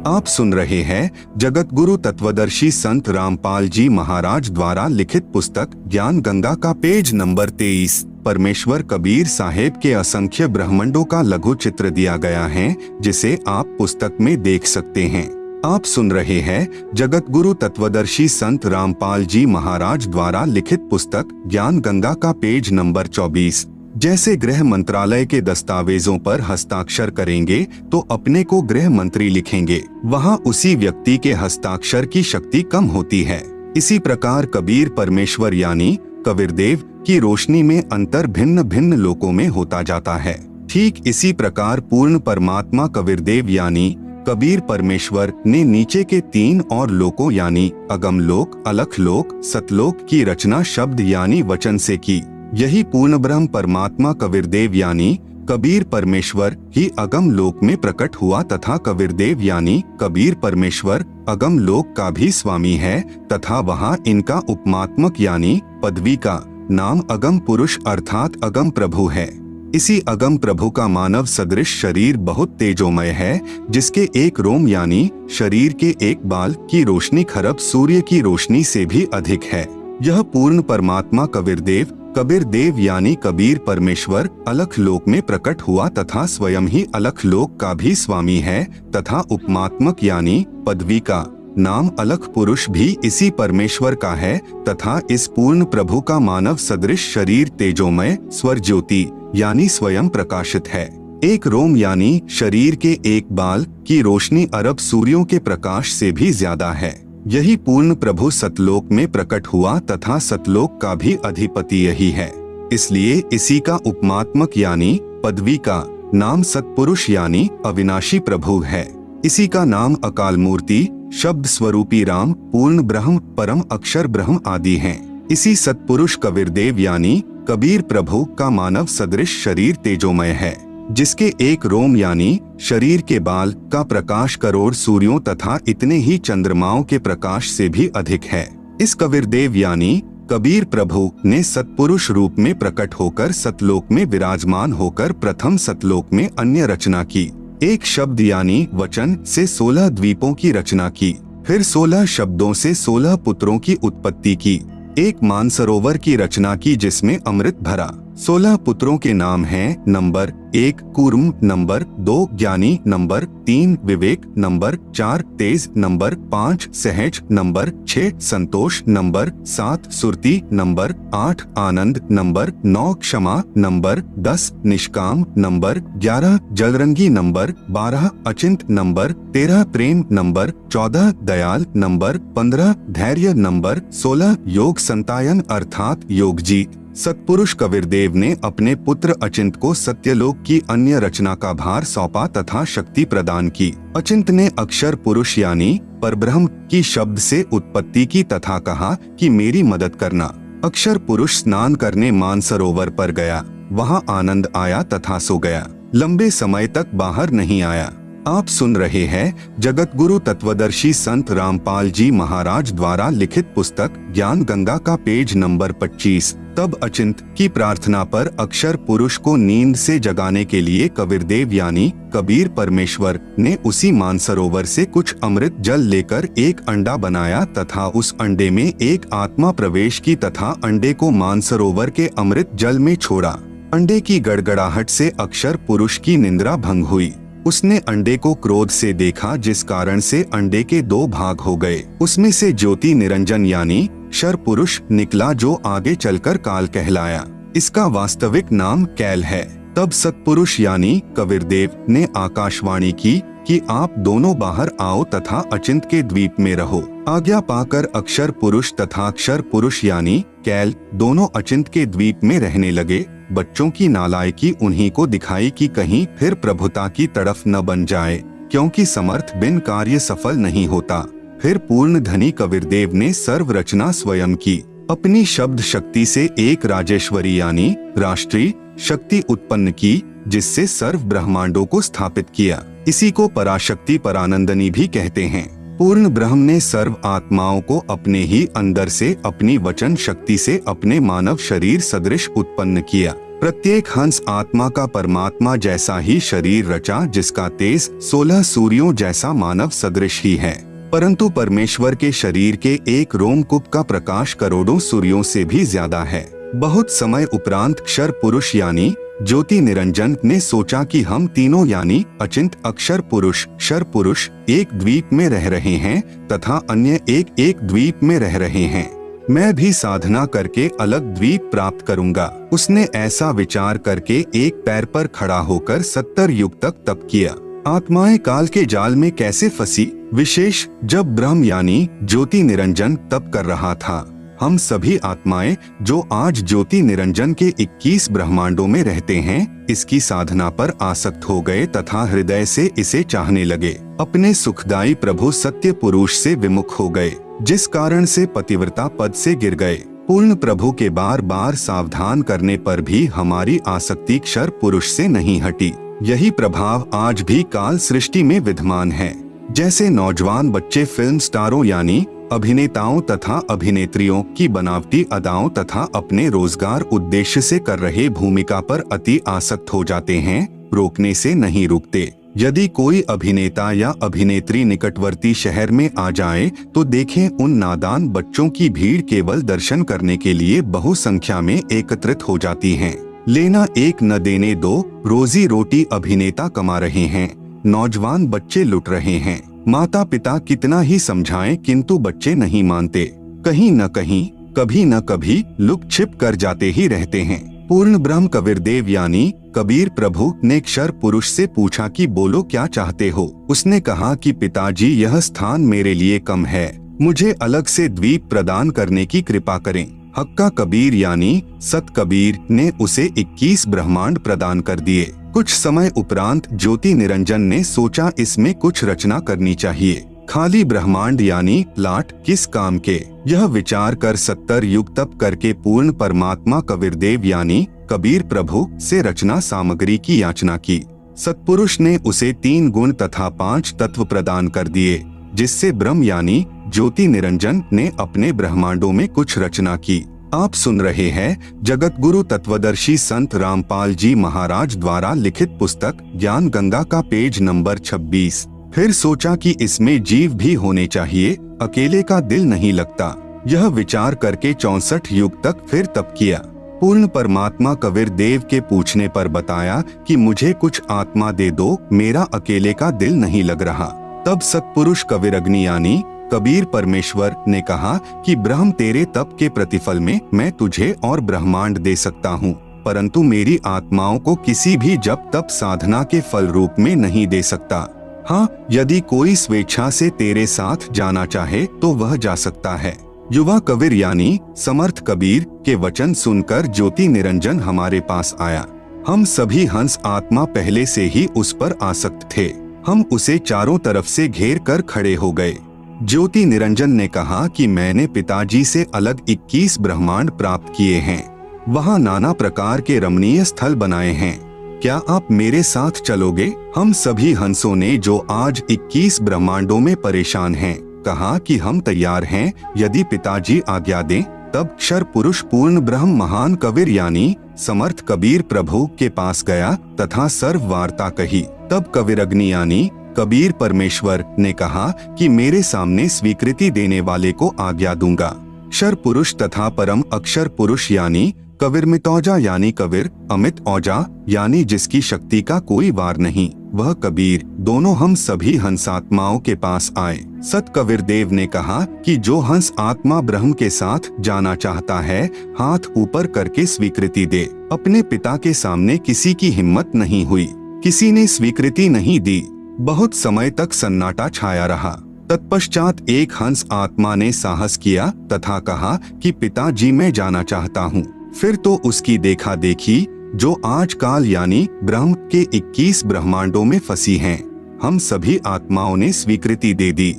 आप सुन रहे हैं जगत गुरु तत्वदर्शी संत रामपाल जी महाराज द्वारा लिखित पुस्तक ज्ञान गंगा का पेज नंबर 23। परमेश्वर कबीर साहेब के असंख्य ब्रह्मांडों का लघु चित्र दिया गया है, जिसे आप पुस्तक में देख सकते हैं। आप सुन रहे हैं जगत गुरु तत्वदर्शी संत रामपाल जी महाराज द्वारा लिखित पुस्तक ज्ञान गंगा का पेज नंबर 24। जैसे गृह मंत्रालय के दस्तावेजों पर हस्ताक्षर करेंगे तो अपने को गृह मंत्री लिखेंगे, वहाँ उसी व्यक्ति के हस्ताक्षर की शक्ति कम होती है। इसी प्रकार कबीर परमेश्वर यानी कबीरदेव की रोशनी में अंतर भिन्न भिन्न लोकों में होता जाता है। ठीक इसी प्रकार पूर्ण परमात्मा कबीरदेव यानी कबीर परमेश्वर ने नीचे के 3 और लोकों यानी अगम लोक, अलख लोक, सतलोक की रचना शब्द यानी वचन से की। यही पूर्ण ब्रह्म परमात्मा कबीरदेव यानी कबीर परमेश्वर ही अगम लोक में प्रकट हुआ तथा कबीरदेव यानी कबीर परमेश्वर अगम लोक का भी स्वामी है तथा वहाँ इनका उपमात्मक यानी पदवी का नाम अगम पुरुष अर्थात अगम प्रभु है। इसी अगम प्रभु का मानव सदृश शरीर बहुत तेजोमय है, जिसके एक रोम यानी शरीर के एक बाल की रोशनी खरब सूर्य की रोशनी से भी अधिक है। यह पूर्ण परमात्मा कबीरदेव यानी कबीर परमेश्वर अलख लोक में प्रकट हुआ तथा स्वयं ही अलख लोक का भी स्वामी है तथा उपमात्मक यानी पदवी का नाम अलख पुरुष भी इसी परमेश्वर का है तथा इस पूर्ण प्रभु का मानव सदृश शरीर तेजोमय स्वर ज्योति यानी स्वयं प्रकाशित है। एक रोम यानी शरीर के एक बाल की रोशनी अरब सूर्यों के प्रकाश से भी ज्यादा है। यही पूर्ण प्रभु सतलोक में प्रकट हुआ तथा सतलोक का भी अधिपति यही है, इसलिए इसी का उपमात्मक यानी पदवी का नाम सतपुरुष यानी अविनाशी प्रभु है। इसी का नाम अकाल मूर्ति, शब्द स्वरूपी राम, पूर्ण ब्रह्म, परम अक्षर ब्रह्म आदि हैं। इसी सतपुरुष कबीरदेव यानी कबीर प्रभु का मानव सदृश शरीर तेजोमय है, जिसके एक रोम यानी शरीर के बाल का प्रकाश करोड़ सूर्यों तथा इतने ही चंद्रमाओं के प्रकाश से भी अधिक है। इस कबीरदेव यानी कबीर प्रभु ने सतपुरुष रूप में प्रकट होकर सतलोक में विराजमान होकर प्रथम सतलोक में अन्य रचना की। एक शब्द यानी वचन से 16 द्वीपों की रचना की, फिर 16 शब्दों से 16 पुत्रों की उत्पत्ति की। एक मानसरोवर की रचना की जिसमें अमृत भरा। 16 पुत्रों के नाम हैं नंबर 1 कूर्म, नंबर 2 ज्ञानी, नंबर 3 विवेक, नंबर 4 तेज, नंबर 5 सहज, नंबर 6 संतोष, नंबर 7 सुरति, नंबर 8 आनंद, नंबर 9 क्षमा, नंबर 10 निष्काम, नंबर 11 जलरंगी, नंबर 12 अचिंत, नंबर 13 प्रेम, नंबर 14 दयाल, नंबर 15 धैर्य, नंबर 16 योग संतायन अर्थात योगजीत। सतपुरुष कबीरदेव ने अपने पुत्र अचिंत को सत्यलोक की अन्य रचना का भार सौंपा तथा शक्ति प्रदान की। अचिंत ने अक्षर पुरुष यानी परब्रह्म की शब्द से उत्पत्ति की तथा कहा कि मेरी मदद करना। अक्षर पुरुष स्नान करने मानसरोवर पर गया, वहाँ आनंद आया तथा सो गया, लंबे समय तक बाहर नहीं आया। आप सुन रहे हैं जगत गुरु तत्वदर्शी संत रामपाल जी महाराज द्वारा लिखित पुस्तक ज्ञान गंगा का पेज नंबर 25। तब अचिंत की प्रार्थना पर अक्षर पुरुष को नींद से जगाने के लिए कबीरदेव यानी कबीर परमेश्वर ने उसी मानसरोवर से कुछ अमृत जल लेकर एक अंडा बनाया तथा उस अंडे में एक आत्मा प्रवेश की तथा अंडे को मानसरोवर के अमृत जल में छोड़ा। अंडे की गड़गड़ाहट से अक्षर पुरुष की निंद्रा भंग हुई। उसने अंडे को क्रोध से देखा, जिस कारण से अंडे के 2 भाग हो गए। उसमें से ज्योति निरंजन यानी क्षर पुरुष निकला, जो आगे चलकर काल कहलाया। इसका वास्तविक नाम कैल है। तब सतपुरुष यानी कबीरदेव ने आकाशवाणी की कि आप दोनों बाहर आओ तथा अचिंत के द्वीप में रहो। आज्ञा पाकर अक्षर पुरुष तथा अक्षर पुरुष यानी कैल दोनों अचिंत के द्वीप में रहने लगे। बच्चों की नालायकी उन्हीं को दिखाई कि कहीं फिर प्रभुता की तरफ न बन जाए, क्योंकि समर्थ बिन कार्य सफल नहीं होता। फिर पूर्ण धनी कबीरदेव ने सर्व रचना स्वयं की। अपनी शब्द शक्ति से एक राजेश्वरी यानी राष्ट्रीय शक्ति उत्पन्न की, जिससे सर्व ब्रह्मांडों को स्थापित किया। इसी को पराशक्ति परानंदनी भी कहते हैं। पूर्ण ब्रह्म ने सर्व आत्माओं को अपने ही अंदर से अपनी वचन शक्ति से अपने मानव शरीर सदृश उत्पन्न किया। प्रत्येक हंस आत्मा का परमात्मा जैसा ही शरीर रचा, जिसका तेज 16 सूर्यों जैसा मानव सदृश ही है। परंतु परमेश्वर के शरीर के एक रोमकूप का प्रकाश करोड़ों सूर्यों से भी ज्यादा है। बहुत समय उपरांत क्षर पुरुष यानी ज्योति निरंजन ने सोचा कि हम तीनों यानी अचिंत, अक्षर पुरुष, क्षर पुरुष एक द्वीप में रह रहे हैं तथा अन्य एक द्वीप में रह रहे हैं। मैं भी साधना करके अलग द्वीप प्राप्त करूंगा। उसने ऐसा विचार करके एक पैर पर खड़ा होकर 70 युग तक तप किया। आत्माएं काल के जाल में कैसे फंसी, विशेष जब ब्रह्म यानी ज्योति निरंजन तप कर रहा था। हम सभी आत्माएं जो आज ज्योति निरंजन के 21 ब्रह्मांडों में रहते हैं, इसकी साधना पर आसक्त हो गए तथा हृदय से इसे चाहने लगे। अपने सुखदायी प्रभु सत्य पुरुष से विमुख हो गए, जिस कारण से पतिव्रता पद से गिर गए। पूर्ण प्रभु के बार बार सावधान करने पर भी हमारी आसक्ति क्षर पुरुष से नहीं हटी। यही प्रभाव आज भी काल सृष्टि में विद्यमान है। जैसे नौजवान बच्चे फिल्म स्टारों यानी अभिनेताओं तथा अभिनेत्रियों की बनावटी अदाओं तथा अपने रोजगार उद्देश्य से कर रहे भूमिका पर अति आसक्त हो जाते हैं, रोकने से नहीं रुकते। यदि कोई अभिनेता या अभिनेत्री निकटवर्ती शहर में आ जाए तो देखें उन नादान बच्चों की भीड़ केवल दर्शन करने के लिए बहुसंख्या में एकत्रित हो जाती है। लेना एक न देने दो, रोजी रोटी अभिनेता कमा रहे हैं, नौजवान बच्चे लुट रहे हैं। माता पिता कितना ही समझाएं किंतु बच्चे नहीं मानते। कहीं न कहीं, कभी न कभी लुक छिप कर जाते ही रहते हैं। पूर्ण ब्रह्म कबीरदेव यानी कबीर प्रभु ने क्षर पुरुष से पूछा कि बोलो क्या चाहते हो। उसने कहा कि पिताजी, यह स्थान मेरे लिए कम है, मुझे अलग से द्वीप प्रदान करने की कृपा करें। हक्का कबीर यानी सत कबीर ने उसे 21 ब्रह्मांड प्रदान कर दिए। कुछ समय उपरांत ज्योति निरंजन ने सोचा इसमें कुछ रचना करनी चाहिए। खाली ब्रह्मांड यानी लाट किस काम के, यह विचार कर 70 युग तप करके पूर्ण परमात्मा कबीरदेव यानी कबीर प्रभु से रचना सामग्री की याचना की। सतपुरुष ने उसे 3 गुण तथा 5 तत्व प्रदान कर दिए, जिससे ब्रह्म यानी ज्योति निरंजन ने अपने ब्रह्मांडों में कुछ रचना की। आप सुन रहे हैं जगत गुरु तत्वदर्शी संत रामपाल जी महाराज द्वारा लिखित पुस्तक ज्ञान गंगा का पेज नंबर 26। फिर सोचा कि इसमें जीव भी होने चाहिए, अकेले का दिल नहीं लगता। यह विचार करके 64 युग तक फिर तप किया। पूर्ण परमात्मा कबीर देव के पूछने पर बताया कि मुझे कुछ आत्मा दे दो, मेरा अकेले का दिल नहीं लग रहा। तब सतपुरुष कबीर अग्नि यानी कबीर परमेश्वर ने कहा कि ब्रह्म, तेरे तप के प्रतिफल में मैं तुझे और ब्रह्मांड दे सकता हूँ, परंतु मेरी आत्माओं को किसी भी जप तप साधना के फल रूप में नहीं दे सकता। हाँ, यदि कोई स्वेच्छा से तेरे साथ जाना चाहे तो वह जा सकता है। युवा कबीर यानी समर्थ कबीर के वचन सुनकर ज्योति निरंजन हमारे पास आया। हम सभी हंस आत्मा पहले से ही उस पर आसक्त थे। हम उसे चारों तरफ से घेर कर खड़े हो गए। ज्योति निरंजन ने कहा कि मैंने पिताजी से अलग 21 ब्रह्मांड प्राप्त किए हैं, वहाँ नाना प्रकार के रमणीय स्थल बनाए हैं, क्या आप मेरे साथ चलोगे? हम सभी हंसों ने, जो आज 21 ब्रह्मांडों में परेशान हैं, कहा कि हम तैयार हैं, यदि पिताजी आज्ञा दें। तब क्षर पुरुष पूर्ण ब्रह्म महान कबीर यानी समर्थ कबीर प्रभु के पास गया तथा सर्व वार्ता कही। तब कबीर अग्नि यानी कबीर परमेश्वर ने कहा कि मेरे सामने स्वीकृति देने वाले को आज्ञा दूंगा। क्षर पुरुष तथा परम अक्षर पुरुष यानी कबीर मितौजा यानी कबीर अमित औजा यानी जिसकी शक्ति का कोई वार नहीं, वह कबीर, दोनों हम सभी हंसात्माओं के पास आए। सत कबीर देव ने कहा कि जो हंस आत्मा ब्रह्म के साथ जाना चाहता है, हाथ ऊपर करके स्वीकृति दे। अपने पिता के सामने किसी की हिम्मत नहीं हुई, किसी ने स्वीकृति नहीं दी। बहुत समय तक सन्नाटा छाया रहा। तत्पश्चात एक हंस आत्मा ने साहस किया तथा कहा कि पिताजी, मैं जाना चाहता हूँ। फिर तो उसकी देखा देखी, जो आज काल यानी ब्रह्म के 21 ब्रह्मांडों में फंसी हैं, हम सभी आत्माओं ने स्वीकृति दे दी।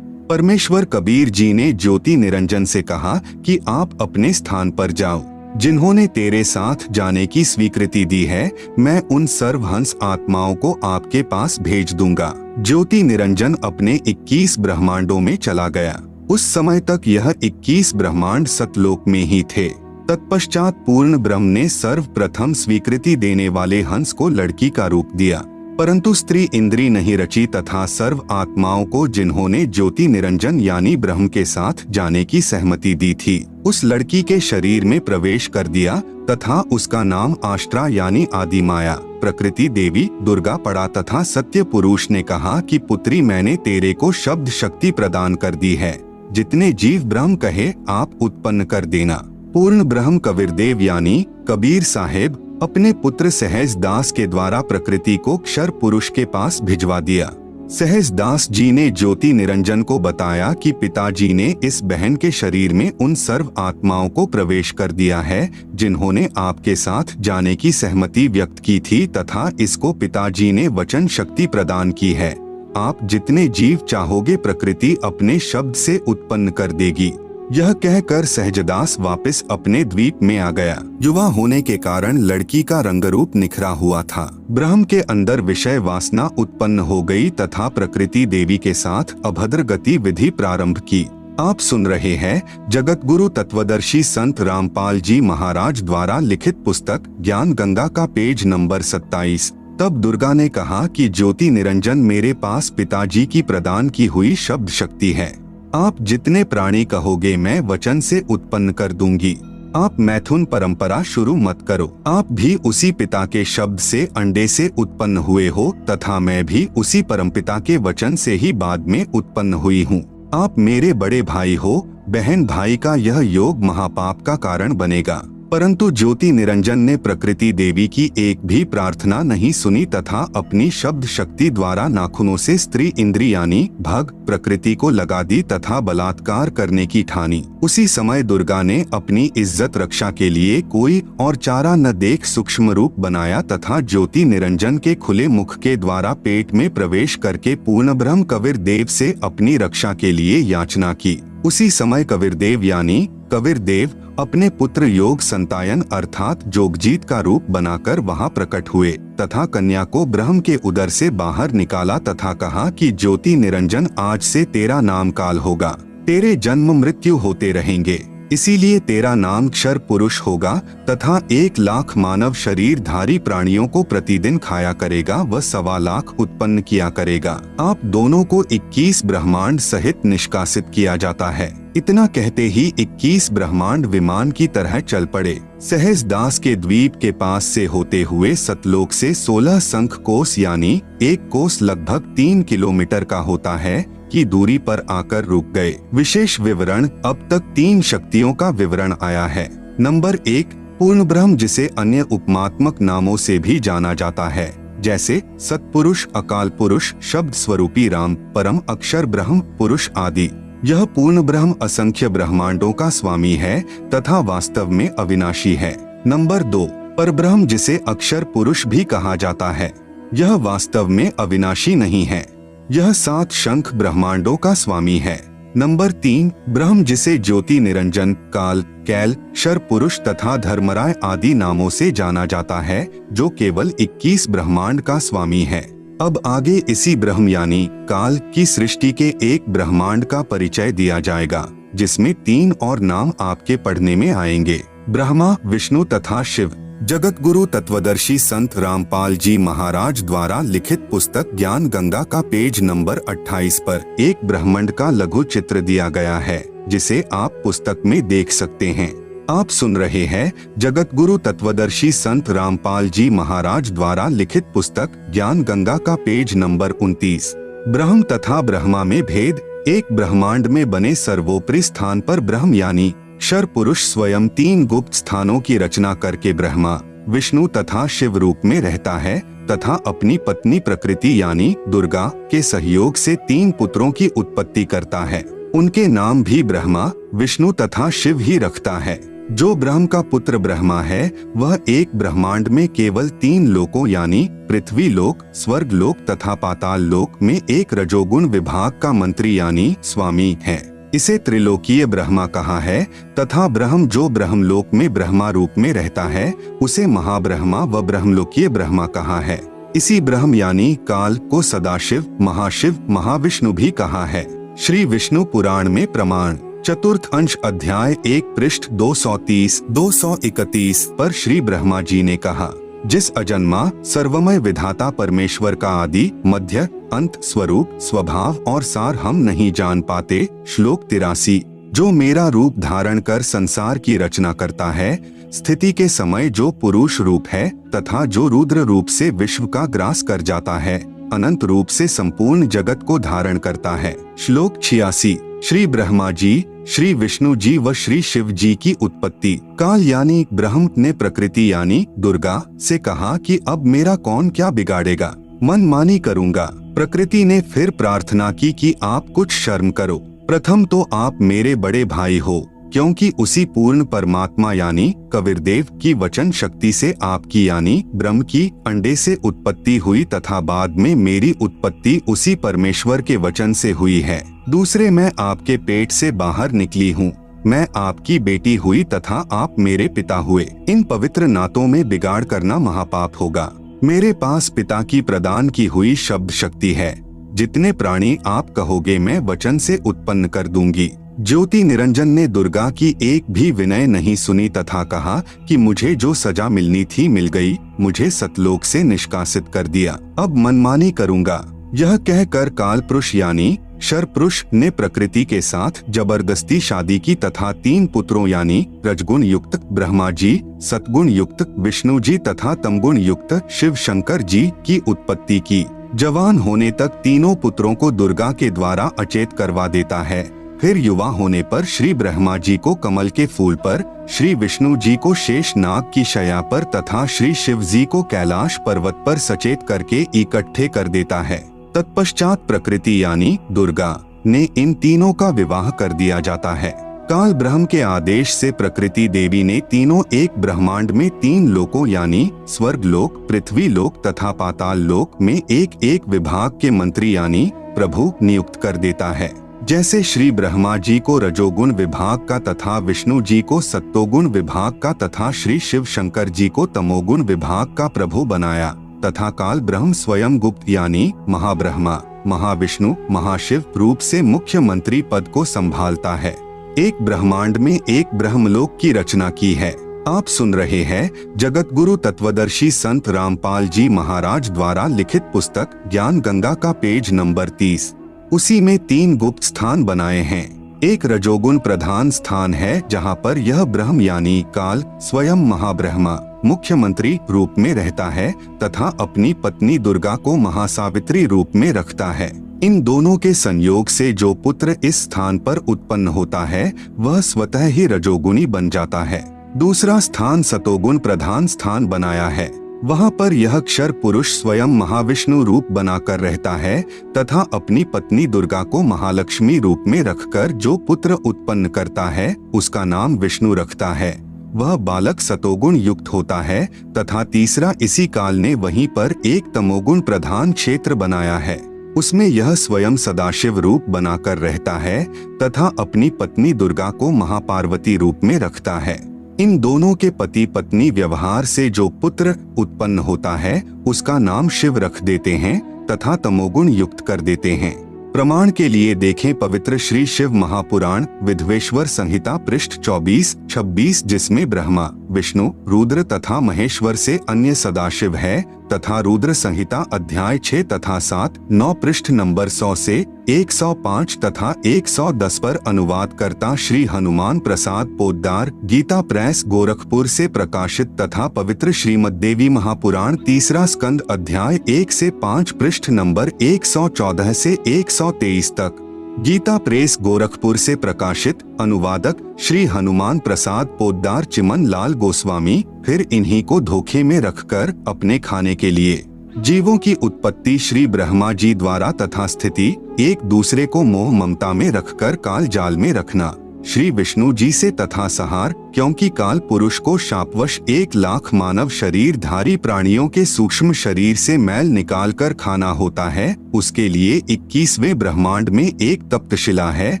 परमेश्वर कबीर जी ने ज्योति निरंजन से कहा कि आप अपने स्थान पर जाओ। जिन्होंने तेरे साथ जाने की स्वीकृति दी है, मैं उन सर्वहंस आत्माओं को आपके पास भेज दूंगा। ज्योति निरंजन अपने 21 ब्रह्मांडों में चला गया। उस समय तक यह 21 ब्रह्मांड सतलोक में ही थे। तत्पश्चात पूर्ण ब्रह्म ने सर्वप्रथम स्वीकृति देने वाले हंस को लड़की का रूप दिया, परंतु स्त्री इंद्री नहीं रची तथा सर्व आत्माओं को जिन्होंने ज्योति निरंजन यानी ब्रह्म के साथ जाने की सहमति दी थी, उस लड़की के शरीर में प्रवेश कर दिया तथा उसका नाम आष्ट्रा यानी आदि माया प्रकृति देवी दुर्गा पड़ा तथा सत्य पुरुष ने कहा कि पुत्री, मैंने तेरे को शब्द शक्ति प्रदान कर दी है, जितने जीव ब्रह्म कहे आप उत्पन्न कर देना। पूर्ण ब्रह्म कबीरदेव यानी कबीर साहेब अपने पुत्र सहज दास के द्वारा प्रकृति को क्षर पुरुष के पास भिजवा दिया। सहज दास जी ने ज्योति निरंजन को बताया कि पिताजी ने इस बहन के शरीर में उन सर्व आत्माओं को प्रवेश कर दिया है जिन्होंने आपके साथ जाने की सहमति व्यक्त की थी तथा इसको पिताजी ने वचन शक्ति प्रदान की है। आप जितने जीव चाहोगे प्रकृति अपने शब्द से उत्पन्न कर देगी। यह कहकर सहजदास वापस अपने द्वीप में आ गया। युवा होने के कारण लड़की का रंगरूप निखरा हुआ था। ब्रह्म के अंदर विषय वासना उत्पन्न हो गई तथा प्रकृति देवी के साथ अभद्र गति विधि प्रारंभ की। आप सुन रहे हैं जगत गुरु तत्वदर्शी संत रामपाल जी महाराज द्वारा लिखित पुस्तक ज्ञान गंगा का पेज नंबर 27। तब दुर्गा ने कहा कि ज्योति निरंजन मेरे पास पिताजी की प्रदान की हुई शब्द शक्ति है। आप जितने प्राणी कहोगे मैं वचन से उत्पन्न कर दूंगी। आप मैथुन परंपरा शुरू मत करो। आप भी उसी पिता के शब्द से अंडे से उत्पन्न हुए हो तथा मैं भी उसी परमपिता के वचन से ही बाद में उत्पन्न हुई हूँ। आप मेरे बड़े भाई हो, बहन भाई का यह योग महापाप का कारण बनेगा। परंतु ज्योति निरंजन ने प्रकृति देवी की एक भी प्रार्थना नहीं सुनी तथा अपनी शब्द शक्ति द्वारा नाखूनों से स्त्री इंद्री यानी भग प्रकृति को लगा दी तथा बलात्कार करने की ठानी। उसी समय दुर्गा ने अपनी इज्जत रक्षा के लिए कोई और चारा न देख सूक्ष्म रूप बनाया तथा ज्योति निरंजन के खुले मुख के द्वारा पेट में प्रवेश करके पूर्ण ब्रह्म कबीरदेव से अपनी रक्षा के लिए याचना की। उसी समय कबीरदेव यानी कबीरदेव अपने पुत्र योग संतायन अर्थात जोगजीत का रूप बनाकर वहां प्रकट हुए तथा कन्या को ब्रह्म के उदर से बाहर निकाला तथा कहा कि ज्योति निरंजन आज से तेरा नाम काल होगा, तेरे जन्म मृत्यु होते रहेंगे, इसीलिए तेरा नाम क्षर पुरुष होगा तथा 1 लाख मानव शरीरधारी प्राणियों को प्रतिदिन खाया करेगा व 1.25 लाख उत्पन्न किया करेगा। आप दोनों को 21 ब्रह्मांड सहित निष्कासित किया जाता है। इतना कहते ही 21 ब्रह्मांड विमान की तरह चल पड़े। सहज दास के द्वीप के पास से होते हुए सतलोक से 16 शंख कोस यानी 1 कोस लगभग 3 किलोमीटर का होता है की दूरी पर आकर रुक गए। विशेष विवरण अब तक 3 शक्तियों का विवरण आया है। नंबर 1 पूर्ण ब्रह्म जिसे अन्य उपमात्मक नामों से भी जाना जाता है जैसे सतपुरुष, अकाल पुरुष, शब्द स्वरूपी राम, परम अक्षर ब्रह्म पुरुष आदि। यह पूर्ण ब्रह्म असंख्य ब्रह्मांडों का स्वामी है तथा वास्तव में अविनाशी है। नंबर 2 परब्रह्म जिसे अक्षर पुरुष भी कहा जाता है, यह वास्तव में अविनाशी नहीं है, यह 7 शंख ब्रह्मांडों का स्वामी है। नंबर 3 ब्रह्म जिसे ज्योति निरंजन, काल, कैल, शर पुरुष तथा धर्मराय आदि नामों से जाना जाता है जो केवल 21 ब्रह्मांड का स्वामी है। अब आगे इसी ब्रह्म यानी काल की सृष्टि के एक ब्रह्मांड का परिचय दिया जाएगा जिसमें 3 और नाम आपके पढ़ने में आएंगे, ब्रह्मा, विष्णु तथा शिव। जगत गुरु तत्वदर्शी संत रामपाल जी महाराज द्वारा लिखित पुस्तक ज्ञान गंगा का पेज नंबर 28 पर एक ब्रह्मांड का लघु चित्र दिया गया है जिसे आप पुस्तक में देख सकते हैं। आप सुन रहे हैं जगत गुरु तत्वदर्शी संत रामपाल जी महाराज द्वारा लिखित पुस्तक ज्ञान गंगा का पेज नंबर 29। ब्रह्म तथा ब्रह्मा में भेद। एक ब्रह्मांड में बने सर्वोपरि स्थान पर ब्रह्म यानी क्षर पुरुष स्वयं 3 गुप्त स्थानों की रचना करके ब्रह्मा, विष्णु तथा शिव रूप में रहता है तथा अपनी पत्नी प्रकृति यानी दुर्गा के सहयोग से 3 पुत्रों की उत्पत्ति करता है। उनके नाम भी ब्रह्मा, विष्णु तथा शिव ही रखता है। जो ब्रह्म का पुत्र ब्रह्मा है वह एक ब्रह्मांड में केवल 3 लोकों यानी पृथ्वी लोक, स्वर्ग लोक तथा पाताल लोक में एक रजोगुण विभाग का मंत्री यानी स्वामी है। इसे त्रिलोकीय ब्रह्मा कहा है तथा ब्रह्म जो ब्रह्मलोक में ब्रह्मा रूप में रहता है उसे महाब्रह्मा व ब्रह्मलोकीय ब्रह्मा कहा है। इसी ब्रह्म यानी काल को सदाशिव, महाशिव, महाविष्णु भी कहा है। श्री विष्णु पुराण में प्रमाण चतुर्थ अंश अध्याय 1 पृष्ठ 230-231 पर श्री ब्रह्मा जी ने कहा, जिस अजन्मा सर्वमय विधाता परमेश्वर का आदि मध्य अंत स्वरूप स्वभाव और सार हम नहीं जान पाते। श्लोक 83। जो मेरा रूप धारण कर संसार की रचना करता है, स्थिति के समय जो पुरुष रूप है तथा जो रुद्र रूप से विश्व का ग्रास कर जाता है, अनंत रूप से संपूर्ण जगत को धारण करता है। श्लोक 86। श्री ब्रह्मा जी, श्री विष्णु जी व श्री शिव जी की उत्पत्ति काल यानी ब्रह्म ने प्रकृति यानी दुर्गा से कहा कि अब मेरा कौन क्या बिगाड़ेगा, मनमानी करूंगा। प्रकृति ने फिर प्रार्थना की कि आप कुछ शर्म करो, प्रथम तो आप मेरे बड़े भाई हो, क्योंकि उसी पूर्ण परमात्मा यानी कबीरदेव की वचन शक्ति से आपकी यानी ब्रह्म की अंडे से उत्पत्ति हुई तथा बाद में मेरी उत्पत्ति उसी परमेश्वर के वचन से हुई है। दूसरे, मैं आपके पेट से बाहर निकली हूँ, मैं आपकी बेटी हुई तथा आप मेरे पिता हुए। इन पवित्र नातों में बिगाड़ करना महापाप होगा। मेरे पास पिता की प्रदान की हुई शब्द शक्ति है, जितने प्राणी आप कहोगे मैं वचन से उत्पन्न कर दूंगी। ज्योति निरंजन ने दुर्गा की एक भी विनय नहीं सुनी तथा कहा कि मुझे जो सजा मिलनी थी मिल गई, मुझे सतलोक से निष्कासित कर दिया, अब मनमानी करूंगा। यह कहकर काल पुरुष यानी शर पुरुष ने प्रकृति के साथ जबरदस्ती शादी की तथा 3 पुत्रों यानी रजगुण युक्त ब्रह्मा जी, सतगुण युक्त विष्णु जी तथा तमगुण युक्त शिव शंकर जी की उत्पत्ति की। जवान होने तक तीनों पुत्रों को दुर्गा के द्वारा अचेत करवा देता है। फिर युवा होने पर श्री ब्रह्मा जी को कमल के फूल पर, श्री विष्णु जी को शेष नाग की शया पर तथा श्री शिव जी को कैलाश पर्वत पर सचेत करके इकट्ठे कर देता है। तत्पश्चात प्रकृति यानी दुर्गा ने इन तीनों का विवाह कर दिया जाता है। काल ब्रह्म के आदेश से प्रकृति देवी ने तीनों एक ब्रह्मांड में 3 लोकों यानी स्वर्ग लोक, पृथ्वी लोक तथा पाताल लोक में एक एक विभाग के मंत्री यानी प्रभु नियुक्त कर देता है। जैसे श्री ब्रह्मा जी को रजोगुण विभाग का तथा विष्णु जी को सत्तोगुण विभाग का तथा श्री शिव शंकर जी को तमोगुण विभाग का प्रभु बनाया तथा काल ब्रह्म स्वयं गुप्त यानी महाब्रह्मा, महाविष्णु, महाशिव रूप से मुख्य मंत्री पद को संभालता है। एक ब्रह्मांड में एक ब्रह्मलोक की रचना की है। आप सुन रहे हैं जगत गुरु तत्वदर्शी संत रामपाल जी महाराज द्वारा लिखित पुस्तक ज्ञान गंगा का पेज नंबर 30। उसी में 3 गुप्त स्थान बनाए हैं। एक रजोगुण प्रधान स्थान है जहाँ पर यह ब्रह्म यानी काल स्वयं महाब्रह्मा मुख्यमंत्री रूप में रहता है तथा अपनी पत्नी दुर्गा को महासावित्री रूप में रखता है। इन दोनों के संयोग से जो पुत्र इस स्थान पर उत्पन्न होता है वह स्वतः ही रजोगुणी बन जाता है। दूसरा स्थान सतोगुण प्रधान स्थान बनाया है। वहाँ पर यह क्षर पुरुष स्वयं महाविष्णु रूप बनाकर रहता है तथा अपनी पत्नी दुर्गा को महालक्ष्मी रूप में रखकर जो पुत्र उत्पन्न करता है उसका नाम विष्णु रखता है। वह बालक सतोगुण युक्त होता है तथा तीसरा इसी काल ने वहीं पर एक तमोगुण प्रधान क्षेत्र बनाया है। उसमें यह स्वयं सदाशिव रूप बनाकर रहता है तथा अपनी पत्नी दुर्गा को महापार्वती रूप में रखता है। इन दोनों के पति पत्नी व्यवहार से जो पुत्र उत्पन्न होता है उसका नाम शिव रख देते हैं तथा तमोगुण युक्त कर देते हैं। प्रमाण के लिए देखें पवित्र श्री शिव महापुराण विधवेश्वर संहिता पृष्ठ 24-26 जिसमें ब्रह्मा, विष्णु, रुद्र तथा महेश्वर से अन्य सदाशिव है तथा रुद्र संहिता अध्याय 6 तथा 7-9 पृष्ठ नंबर 100 से 105 तथा 110 पर अनुवाद करता श्री हनुमान प्रसाद पोद्दार गीता प्रेस गोरखपुर से प्रकाशित तथा पवित्र श्रीमद देवी महापुराण तीसरा स्कंद अध्याय 1 से 5 पृष्ठ नंबर 114 से 123 तक। गीता प्रेस गोरखपुर से प्रकाशित। अनुवादक श्री हनुमान प्रसाद पोद्दार चिमन लाल गोस्वामी। फिर इन्हीं को धोखे में रखकर अपने खाने के लिए जीवों की उत्पत्ति श्री ब्रह्मा जी द्वारा तथा स्थिति एक दूसरे को मोह ममता में रखकर काल जाल में रखना श्री विष्णु जी से तथा सहार, क्योंकि काल पुरुष को शापवश 1,00,000 मानव शरीर धारी प्राणियों के सूक्ष्म शरीर से मैल निकाल कर खाना होता है। उसके लिए 21वें ब्रह्मांड में एक तप्तशिला है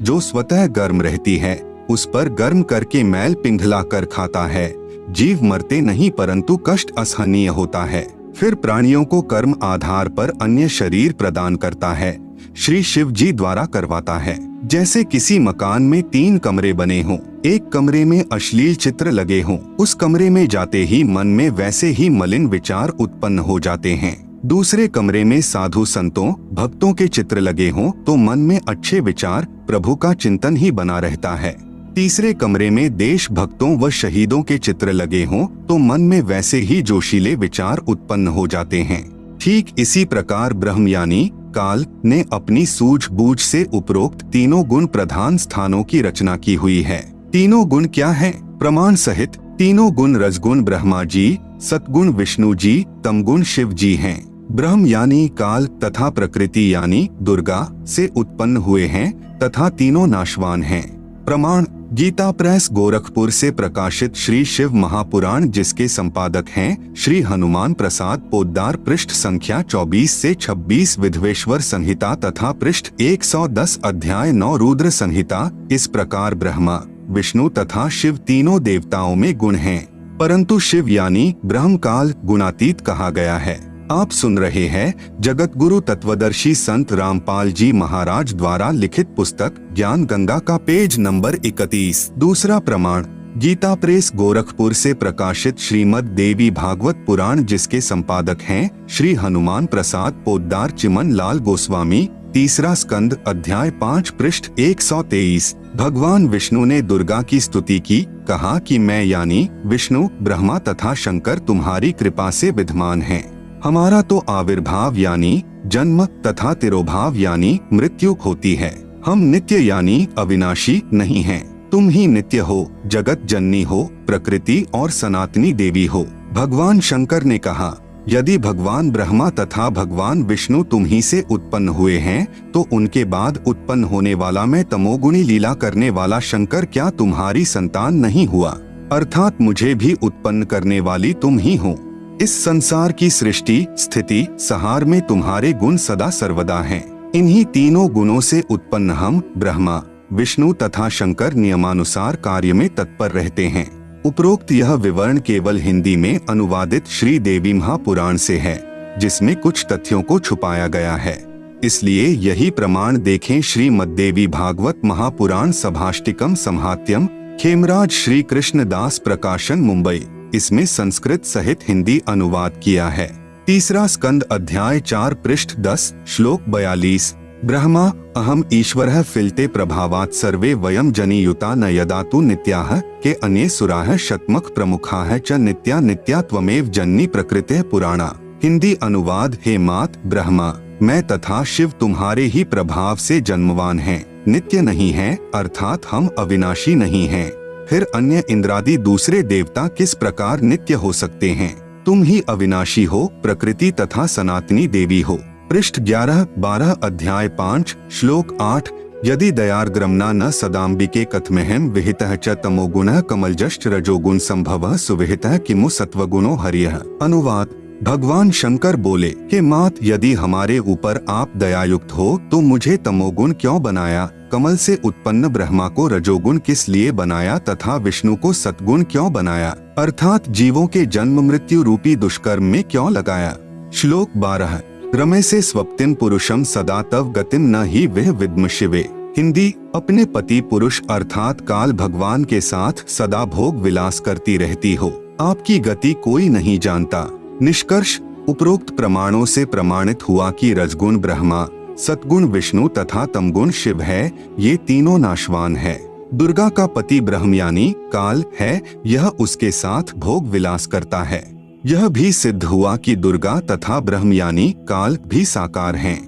जो स्वतः गर्म रहती है। उस पर गर्म करके मैल पिघला कर खाता है। जीव मरते नहीं परंतु कष्ट असहनीय होता है। फिर प्राणियों को कर्म आधार पर अन्य शरीर प्रदान करता है। श्री शिव जी द्वारा करवाता है। जैसे किसी मकान में 3 कमरे बने हों, एक कमरे में अश्लील चित्र लगे हों, उस कमरे में जाते ही मन में वैसे ही मलिन विचार उत्पन्न हो जाते हैं। दूसरे कमरे में साधु संतों भक्तों के चित्र लगे हों तो मन में अच्छे विचार प्रभु का चिंतन ही बना रहता है। तीसरे कमरे में देश भक्तों व शहीदों के चित्र लगे हों तो मन में वैसे ही जोशीले विचार उत्पन्न हो जाते हैं। ठीक इसी प्रकार ब्रह्म यानी काल ने अपनी सूझबूझ से उपरोक्त तीनों गुण प्रधान स्थानों की रचना की हुई है। तीनों गुण क्या हैं? प्रमाण सहित तीनों गुण रजगुण ब्रह्मा जी, सतगुण विष्णु जी, तमगुण शिव जी हैं। ब्रह्म यानी काल तथा प्रकृति यानी दुर्गा से उत्पन्न हुए हैं तथा तीनों नाशवान हैं। प्रमाण गीता प्रेस गोरखपुर से प्रकाशित श्री शिव महापुराण जिसके संपादक हैं श्री हनुमान प्रसाद पोद्दार, पृष्ठ संख्या 24 से 26 विधवेश्वर संहिता तथा पृष्ठ 110 अध्याय 9 रुद्र संहिता। इस प्रकार ब्रह्मा विष्णु तथा शिव तीनों देवताओं में गुण हैं, परंतु शिव यानी ब्रह्म काल गुणातीत कहा गया है। आप सुन रहे हैं जगत गुरु तत्वदर्शी संत रामपाल जी महाराज द्वारा लिखित पुस्तक ज्ञान गंगा का पेज नंबर 31। दूसरा प्रमाण गीता प्रेस गोरखपुर से प्रकाशित श्रीमद् देवी भागवत पुराण जिसके संपादक हैं श्री हनुमान प्रसाद पोद्दार चिमन लाल गोस्वामी। तीसरा स्कंद अध्याय 5 पृष्ठ 123। भगवान विष्णु ने दुर्गा की स्तुति की, कहा कि मैं यानी विष्णु ब्रह्मा तथा शंकर तुम्हारी कृपा से विद्यमान हैं। हमारा तो आविर्भाव यानी जन्म तथा तिरोभाव यानी मृत्यु होती है। हम नित्य यानी अविनाशी नहीं हैं। तुम ही नित्य हो, जगत जननी हो, प्रकृति और सनातनी देवी हो। भगवान शंकर ने कहा, यदि भगवान ब्रह्मा तथा भगवान विष्णु तुम ही से उत्पन्न हुए हैं तो उनके बाद उत्पन्न होने वाला मैं तमोगुणी लीला करने वाला शंकर क्या तुम्हारी संतान नहीं हुआ? अर्थात मुझे भी उत्पन्न करने वाली तुम ही हो। इस संसार की सृष्टि स्थिति संहार में तुम्हारे गुण सदा सर्वदा हैं। इन्हीं तीनों गुणों से उत्पन्न हम ब्रह्मा विष्णु तथा शंकर नियमानुसार कार्य में तत्पर रहते हैं। उपरोक्त यह विवरण केवल हिंदी में अनुवादित श्री देवी महापुराण से है, जिसमें कुछ तथ्यों को छुपाया गया है। इसलिए यही प्रमाण देखें श्रीमद्देवी भागवत महापुराण सभाष्टिकम संहात्यम, खेमराज श्री कृष्ण दास प्रकाशन मुंबई। इसमें संस्कृत सहित हिंदी अनुवाद किया है। तीसरा स्कंद अध्याय 4 पृष्ठ 10 श्लोक 42। ब्रह्मा अहम ईश्वरः फिलते प्रभावात् सर्वे वयम जनियुता न यदा तु नित्याः के अन्ये सुराः शतमख प्रमुखाः च नित्या नित्या त्वमेव जननी प्रकृतिः पुराणा। हिंदी अनुवाद हे मात ब्रह्मा मैं तथा शिव तुम्हारे ही प्रभाव से जन्मवान हैं, नित्य नहीं हैं, अर्थात हम अविनाशी नहीं हैं। फिर अन्य इंद्रादि दूसरे देवता किस प्रकार नित्य हो सकते हैं? तुम ही अविनाशी हो, प्रकृति तथा सनातनी देवी हो। पृष्ठ 11-12 अध्याय 5 श्लोक 8। यदि दयार्ग्रमना न सदाम्बिके कथमेहम विहितः च तमोगुणः कमलजश्च रजोगुण संभवः सुविहितः किमु सत्वगुणो हरियः। अनुवाद भगवान शंकर बोले कि मात यदि हमारे ऊपर आप दयायुक्त हो तो मुझे तमोगुण क्यों बनाया? कमल से उत्पन्न ब्रह्मा को रजोगुण किस लिए बनाया तथा विष्णु को सतगुण क्यों बनाया? अर्थात जीवों के जन्म मृत्यु रूपी दुष्कर्म में क्यों लगाया? श्लोक 12। रमे से स्वप्तिम पुरुषम सदा तव गतिम न ही वह विद्म शिवे। हिंदी अपने पति पुरुष अर्थात काल भगवान के साथ सदा भोग विलास करती रहती हो, आपकी गति कोई नहीं जानता। निष्कर्ष उपरोक्त प्रमाणों से प्रमाणित हुआ कि रजगुण ब्रह्मा, सतगुण विष्णु तथा तमगुण शिव है, ये तीनों नाशवान है। दुर्गा का पति ब्रह्म यानी काल है, यह उसके साथ भोग विलास करता है। यह भी सिद्ध हुआ कि दुर्गा तथा ब्रह्म यानी काल भी साकार हैं।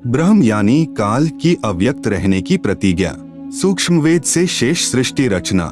ब्रह्म यानी काल की अव्यक्त रहने की प्रतिज्ञा। सूक्ष्मवेद से शेष सृष्टि रचना।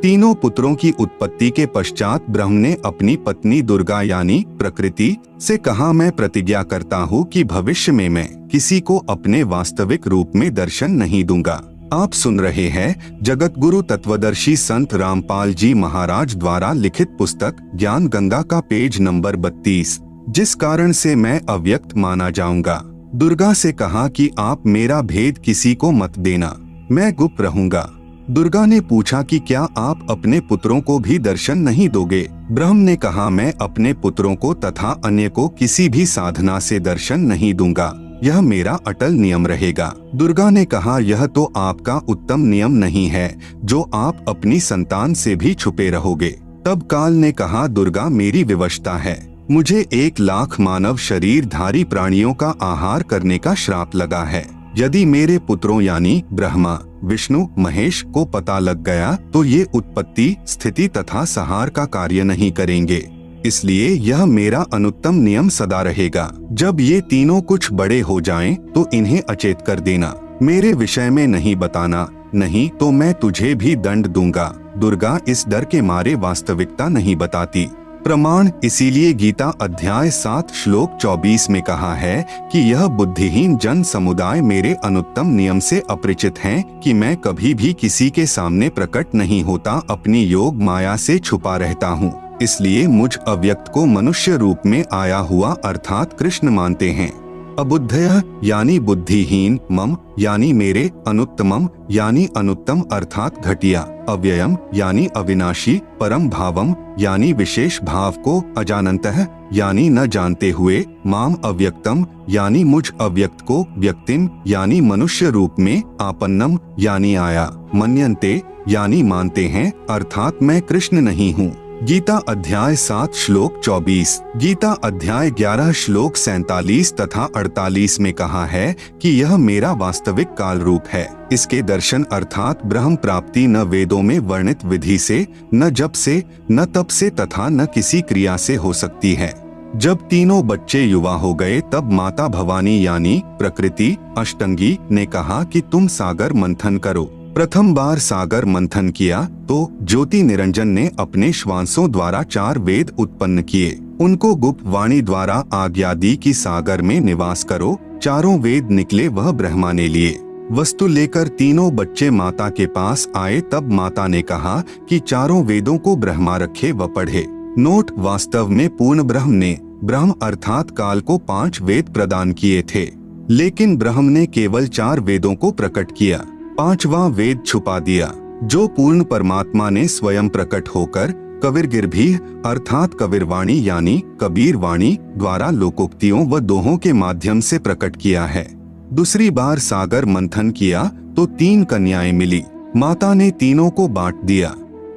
तीनों पुत्रों की उत्पत्ति के पश्चात ब्रह्म ने अपनी पत्नी दुर्गा यानी प्रकृति से कहा, मैं प्रतिज्ञा करता हूँ कि भविष्य में मैं किसी को अपने वास्तविक रूप में दर्शन नहीं दूंगा। आप सुन रहे हैं जगत गुरु तत्वदर्शी संत रामपाल जी महाराज द्वारा लिखित पुस्तक ज्ञान गंगा का पेज नंबर 32। जिस कारण से मैं अव्यक्त माना जाऊंगा। दुर्गा से कहा कि आप मेरा भेद किसी को मत देना, मैं गुप्त रहूंगा। दुर्गा ने पूछा कि क्या आप अपने पुत्रों को भी दर्शन नहीं दोगे? ब्रह्म ने कहा, मैं अपने पुत्रों को तथा अन्य को किसी भी साधना से दर्शन नहीं दूंगा। यह मेरा अटल नियम रहेगा। दुर्गा ने कहा, यह तो आपका उत्तम नियम नहीं है जो आप अपनी संतान से भी छुपे रहोगे। तब काल ने कहा, दुर्गा मेरी विवशता है, मुझे 1,00,000 मानव शरीरधारी प्राणियों का आहार करने का श्राप लगा है। यदि मेरे पुत्रों यानी ब्रह्मा, विष्णु, महेश को पता लग गया तो ये उत्पत्ति, स्थिति तथा संहार का कार्य नहीं करेंगे। इसलिए यह मेरा अनुत्तम नियम सदा रहेगा। जब ये तीनों कुछ बड़े हो जाएं तो इन्हें अचेत कर देना, मेरे विषय में नहीं बताना, नहीं तो मैं तुझे भी दंड दूंगा। दुर्गा इस डर के मारे वास्तविकता नहीं बताती। प्रमाण, इसीलिए गीता अध्याय 7 श्लोक 24 में कहा है कि यह बुद्धिहीन जन समुदाय मेरे अनुत्तम नियम से अपरिचित हैं कि मैं कभी भी किसी के सामने प्रकट नहीं होता, अपनी योग माया से छुपा रहता हूँ। इसलिए मुझ अव्यक्त को मनुष्य रूप में आया हुआ अर्थात कृष्ण मानते हैं। अबुद्धयः यानी बुद्धिहीन, मम यानी मेरे, अनुत्तमम यानी अनुत्तम अर्थात घटिया, अव्ययम यानी अविनाशी, परम भावम यानी विशेष भाव को, अजानन्तः यानी न जानते हुए, माम अव्यक्तम यानी मुझ अव्यक्त को, व्यक्तिम यानी मनुष्य रूप में, आपन्नम यानी आया, मन्यन्ते यानी मानते हैं अर्थात मैं कृष्ण नहीं हूँ। गीता अध्याय 7 श्लोक 24, गीता अध्याय 11 श्लोक 47 तथा 48 में कहा है कि यह मेरा वास्तविक काल रूप है। इसके दर्शन अर्थात ब्रह्म प्राप्ति न वेदों में वर्णित विधि से, न जप से, न तप से तथा न किसी क्रिया से हो सकती है। जब तीनों बच्चे युवा हो गए तब माता भवानी यानी प्रकृति अष्टंगी ने कहा कि तुम सागर मंथन करो। प्रथम बार सागर मंथन किया तो ज्योति निरंजन ने अपने श्वासों द्वारा 4 वेद उत्पन्न किए। उनको गुप्त वाणी द्वारा आज्ञा दी कि सागर में निवास करो। 4 वेद निकले, वह ब्रह्मा ने लिए। वस्तु लेकर तीनों बच्चे माता के पास आए। तब माता ने कहा कि 4 वेदों को ब्रह्मा रखे व पढ़े। नोट, वास्तव में पूर्ण ब्रह्म ने ब्रह्म अर्थात काल को 5 वेद प्रदान किए थे, लेकिन ब्रह्म ने केवल 4 वेदों को प्रकट किया, 5वां वेद छुपा दिया, जो पूर्ण परमात्मा ने स्वयं प्रकट होकर कबीरगिरभी अर्थात कबीरवाणी यानी कबीर वाणी द्वारा लोकोक्तियों व दोहों के माध्यम से प्रकट किया है। दूसरी बार सागर मंथन किया तो 3 कन्याएं मिली। माता ने तीनों को बांट दिया।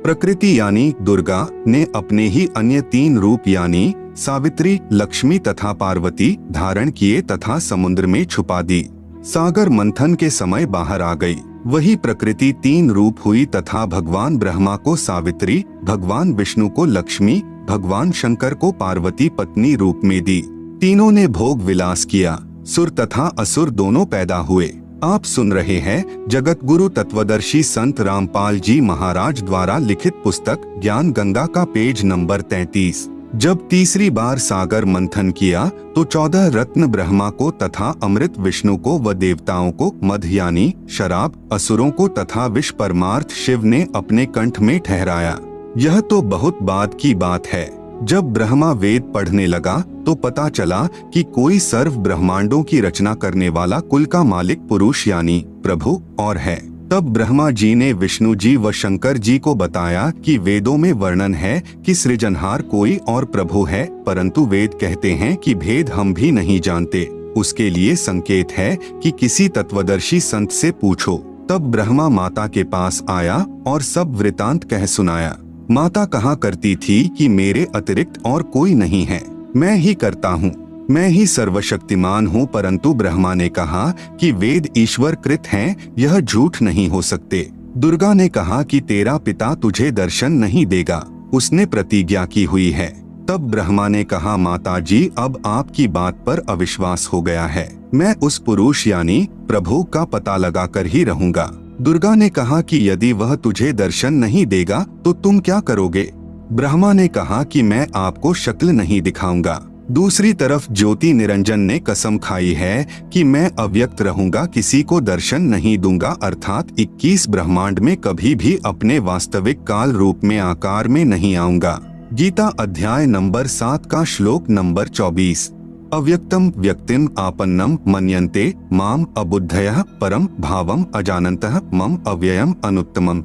प्रकृति यानी दुर्गा ने अपने ही अन्य 3 रूप यानी सावित्री, लक्ष्मी तथा पार्वती धारण किए तथा समुद्र में छुपा दी। सागर मंथन के समय बाहर आ गई। वही प्रकृति 3 रूप हुई तथा भगवान ब्रह्मा को सावित्री, भगवान विष्णु को लक्ष्मी, भगवान शंकर को पार्वती पत्नी रूप में दी। तीनों ने भोग विलास किया। सुर तथा असुर दोनों पैदा हुए। आप सुन रहे हैं जगत गुरु तत्वदर्शी संत रामपाल जी महाराज द्वारा लिखित पुस्तक ज्ञान गंगा का पेज नंबर 33। जब तीसरी बार सागर मंथन किया तो 14 रत्न ब्रह्मा को तथा अमृत विष्णु को व देवताओं को, मध यानी शराब असुरों को तथा विष परमार्थ शिव ने अपने कंठ में ठहराया। यह तो बहुत बाद की बात है। जब ब्रह्मा वेद पढ़ने लगा तो पता चला कि कोई सर्व ब्रह्मांडों की रचना करने वाला कुल का मालिक पुरुष यानी प्रभु और है। तब ब्रह्मा जी ने विष्णु जी व शंकर जी को बताया कि वेदों में वर्णन है कि सृजनहार कोई और प्रभु है, परंतु वेद कहते हैं कि भेद हम भी नहीं जानते। उसके लिए संकेत है कि किसी तत्वदर्शी संत से पूछो। तब ब्रह्मा माता के पास आया और सब वृतांत कह सुनाया। माता कहा करती थी कि मेरे अतिरिक्त और कोई नहीं है, मैं ही करता हूँ, मैं ही सर्वशक्तिमान हूँ। परंतु ब्रह्मा ने कहा कि वेद ईश्वर कृत हैं, यह झूठ नहीं हो सकते। दुर्गा ने कहा कि तेरा पिता तुझे दर्शन नहीं देगा, उसने प्रतिज्ञा की हुई है। तब ब्रह्मा ने कहा, माता जी अब आपकी बात पर अविश्वास हो गया है, मैं उस पुरुष यानी प्रभु का पता लगाकर ही रहूंगा। दुर्गा ने कहा कि यदि वह तुझे दर्शन नहीं देगा तो तुम क्या करोगे? ब्रह्मा ने कहा कि मैं आपको शक्ल नहीं दिखाऊंगा। दूसरी तरफ ज्योति निरंजन ने कसम खाई है कि मैं अव्यक्त रहूंगा, किसी को दर्शन नहीं दूंगा, अर्थात 21 ब्रह्मांड में कभी भी अपने वास्तविक काल रूप में आकार में नहीं आऊंगा। गीता अध्याय नंबर 7 का श्लोक नंबर 24। अव्यक्तम व्यक्तिम आपन्नम मन्यन्ते माम अबुद्धयः परम भावम अजानन्तः मम अव्ययम अनुत्तमम।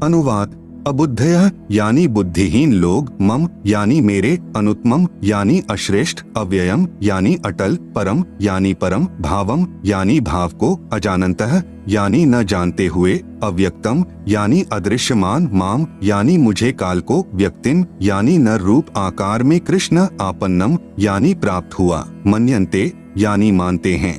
अनुवाद, अबुद्धयः यानी बुद्धिहीन लोग, मम यानी मेरे, अनुत्तमम यानी अश्रेष्ठ, अव्ययम यानी अटल, परम यानी परम, भावम यानी भाव को, अजानन्तः यानी न जानते हुए, अव्यक्तम यानी अदृश्यमान, माम यानी मुझे, काल को, व्यक्तिम यानी नर रूप आकार में, कृष्ण आपन्नम यानी प्राप्त हुआ, मन्यन्ते यानी मानते हैं।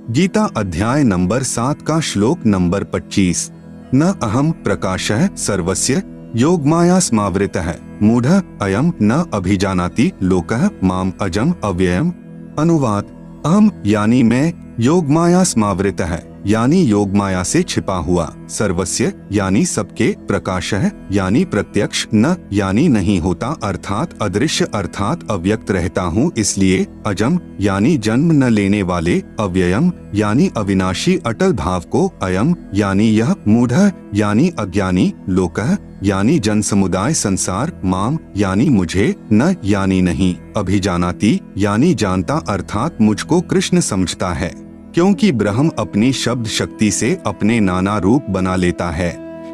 गीता अध्याय नंबर 7 का श्लोक नंबर 25। न अहम प्रकाशः सर्वस्य योगमाया स्मावृतः मूढ़ः अयम न अभिजानाति लोकः माम अजम अव्ययम। अनुवाद: अहम यानी मैं, योगमाया स्मावृतः यानी योगमाया से छिपा हुआ, सर्वस्य यानी सबके, प्रकाशः यानी प्रत्यक्ष, न यानी नहीं होता अर्थात अदृश्य अर्थात अव्यक्त रहता हूँ इसलिए, अजम यानी जन्म न लेने वाले, अव्ययम यानी अविनाशी अटल भाव को, अयम यानी यह, मूढ़ः यानी अज्ञानी, लोकः यानी जन समुदाय संसार, माम यानी मुझे, न यानी नहीं, अभिजानाति यानी जानता अर्थात मुझको कृष्ण समझता है, क्योंकि ब्रह्म अपनी शब्द शक्ति से अपने नाना रूप बना लेता है।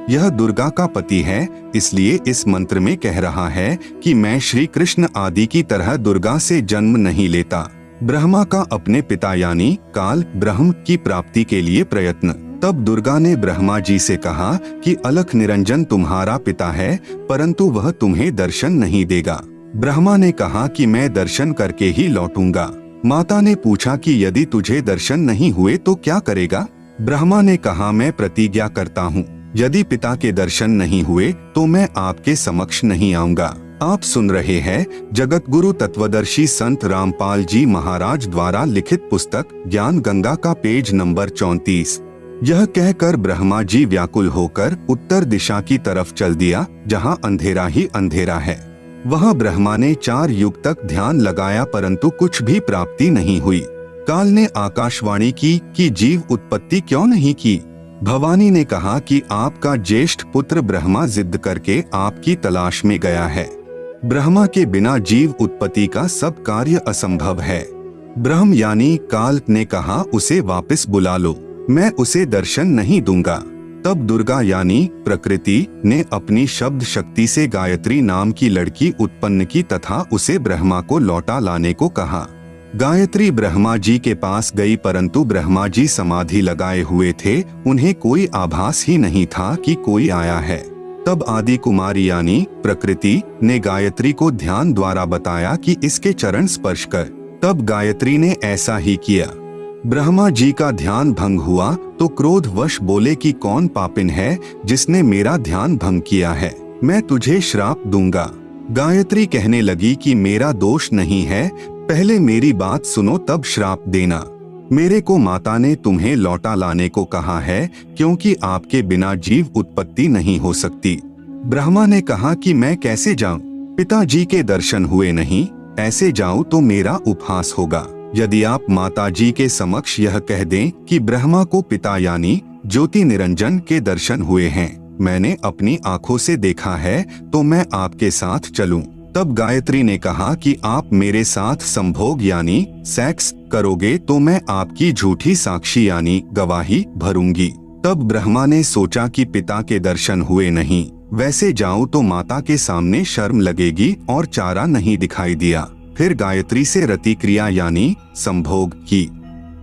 यह दुर्गा का पति है, इसलिए इस मंत्र में कह रहा है कि मैं श्री कृष्ण आदि की तरह दुर्गा से जन्म नहीं लेता। ब्रह्मा का अपने पिता यानी काल ब्रह्म की प्राप्ति के लिए प्रयत्न। तब दुर्गा ने ब्रह्मा जी से कहा कि अलख निरंजन तुम्हारा पिता है, परंतु वह तुम्हें दर्शन नहीं देगा। ब्रह्मा ने कहा कि मैं दर्शन करके ही लौटूंगा। माता ने पूछा कि यदि तुझे दर्शन नहीं हुए तो क्या करेगा? ब्रह्मा ने कहा मैं प्रतिज्ञा करता हूँ, यदि पिता के दर्शन नहीं हुए तो मैं आपके समक्ष नहीं आऊंगा। आप सुन रहे हैं जगत गुरु तत्वदर्शी संत रामपाल जी महाराज द्वारा लिखित पुस्तक ज्ञान गंगा का पेज नंबर 34। यह कहकर ब्रह्मा जी व्याकुल होकर उत्तर दिशा की तरफ चल दिया, जहाँ अंधेरा ही अंधेरा है। वह ब्रह्मा ने 4 युग तक ध्यान लगाया परंतु कुछ भी प्राप्ति नहीं हुई। काल ने आकाशवाणी की कि जीव उत्पत्ति क्यों नहीं की। भवानी ने कहा कि आपका ज्येष्ठ पुत्र ब्रह्मा जिद करके आपकी तलाश में गया है। ब्रह्मा के बिना जीव उत्पत्ति का सब कार्य असंभव है। ब्रह्म यानी काल ने कहा उसे वापस बुला लो, मैं उसे दर्शन नहीं दूंगा। तब दुर्गा यानी प्रकृति ने अपनी शब्द शक्ति से गायत्री नाम की लड़की उत्पन्न की तथा उसे ब्रह्मा को लौटा लाने को कहा। गायत्री ब्रह्मा जी के पास गई परंतु ब्रह्मा जी समाधि लगाए हुए थे, उन्हें कोई आभास ही नहीं था कि कोई आया है। तब आदि कुमारी यानी प्रकृति ने गायत्री को ध्यान द्वारा बताया कि इसके चरण स्पर्श कर। तब गायत्री ने ऐसा ही किया। ब्रह्मा जी का ध्यान भंग हुआ तो क्रोधवश बोले कि कौन पापिन है जिसने मेरा ध्यान भंग किया है, मैं तुझे श्राप दूंगा। गायत्री कहने लगी कि मेरा दोष नहीं है, पहले मेरी बात सुनो तब श्राप देना। मेरे को माता ने तुम्हें लौटा लाने को कहा है, क्योंकि आपके बिना जीव उत्पत्ति नहीं हो सकती। ब्रह्मा ने कहा कि मैं कैसे जाऊं, पिताजी के दर्शन हुए नहीं, ऐसे जाऊं तो मेरा उपहास होगा। यदि आप माता जी के समक्ष यह कह दें कि ब्रह्मा को पिता यानी ज्योति निरंजन के दर्शन हुए हैं, मैंने अपनी आंखों से देखा है, तो मैं आपके साथ चलूं। तब गायत्री ने कहा कि आप मेरे साथ संभोग यानी सेक्स करोगे तो मैं आपकी झूठी साक्षी यानी गवाही भरूंगी। तब ब्रह्मा ने सोचा कि पिता के दर्शन हुए नहीं, वैसे जाऊं तो माता के सामने शर्म लगेगी और चारा नहीं दिखाई दिया। फिर गायत्री से रति क्रिया यानी संभोग की।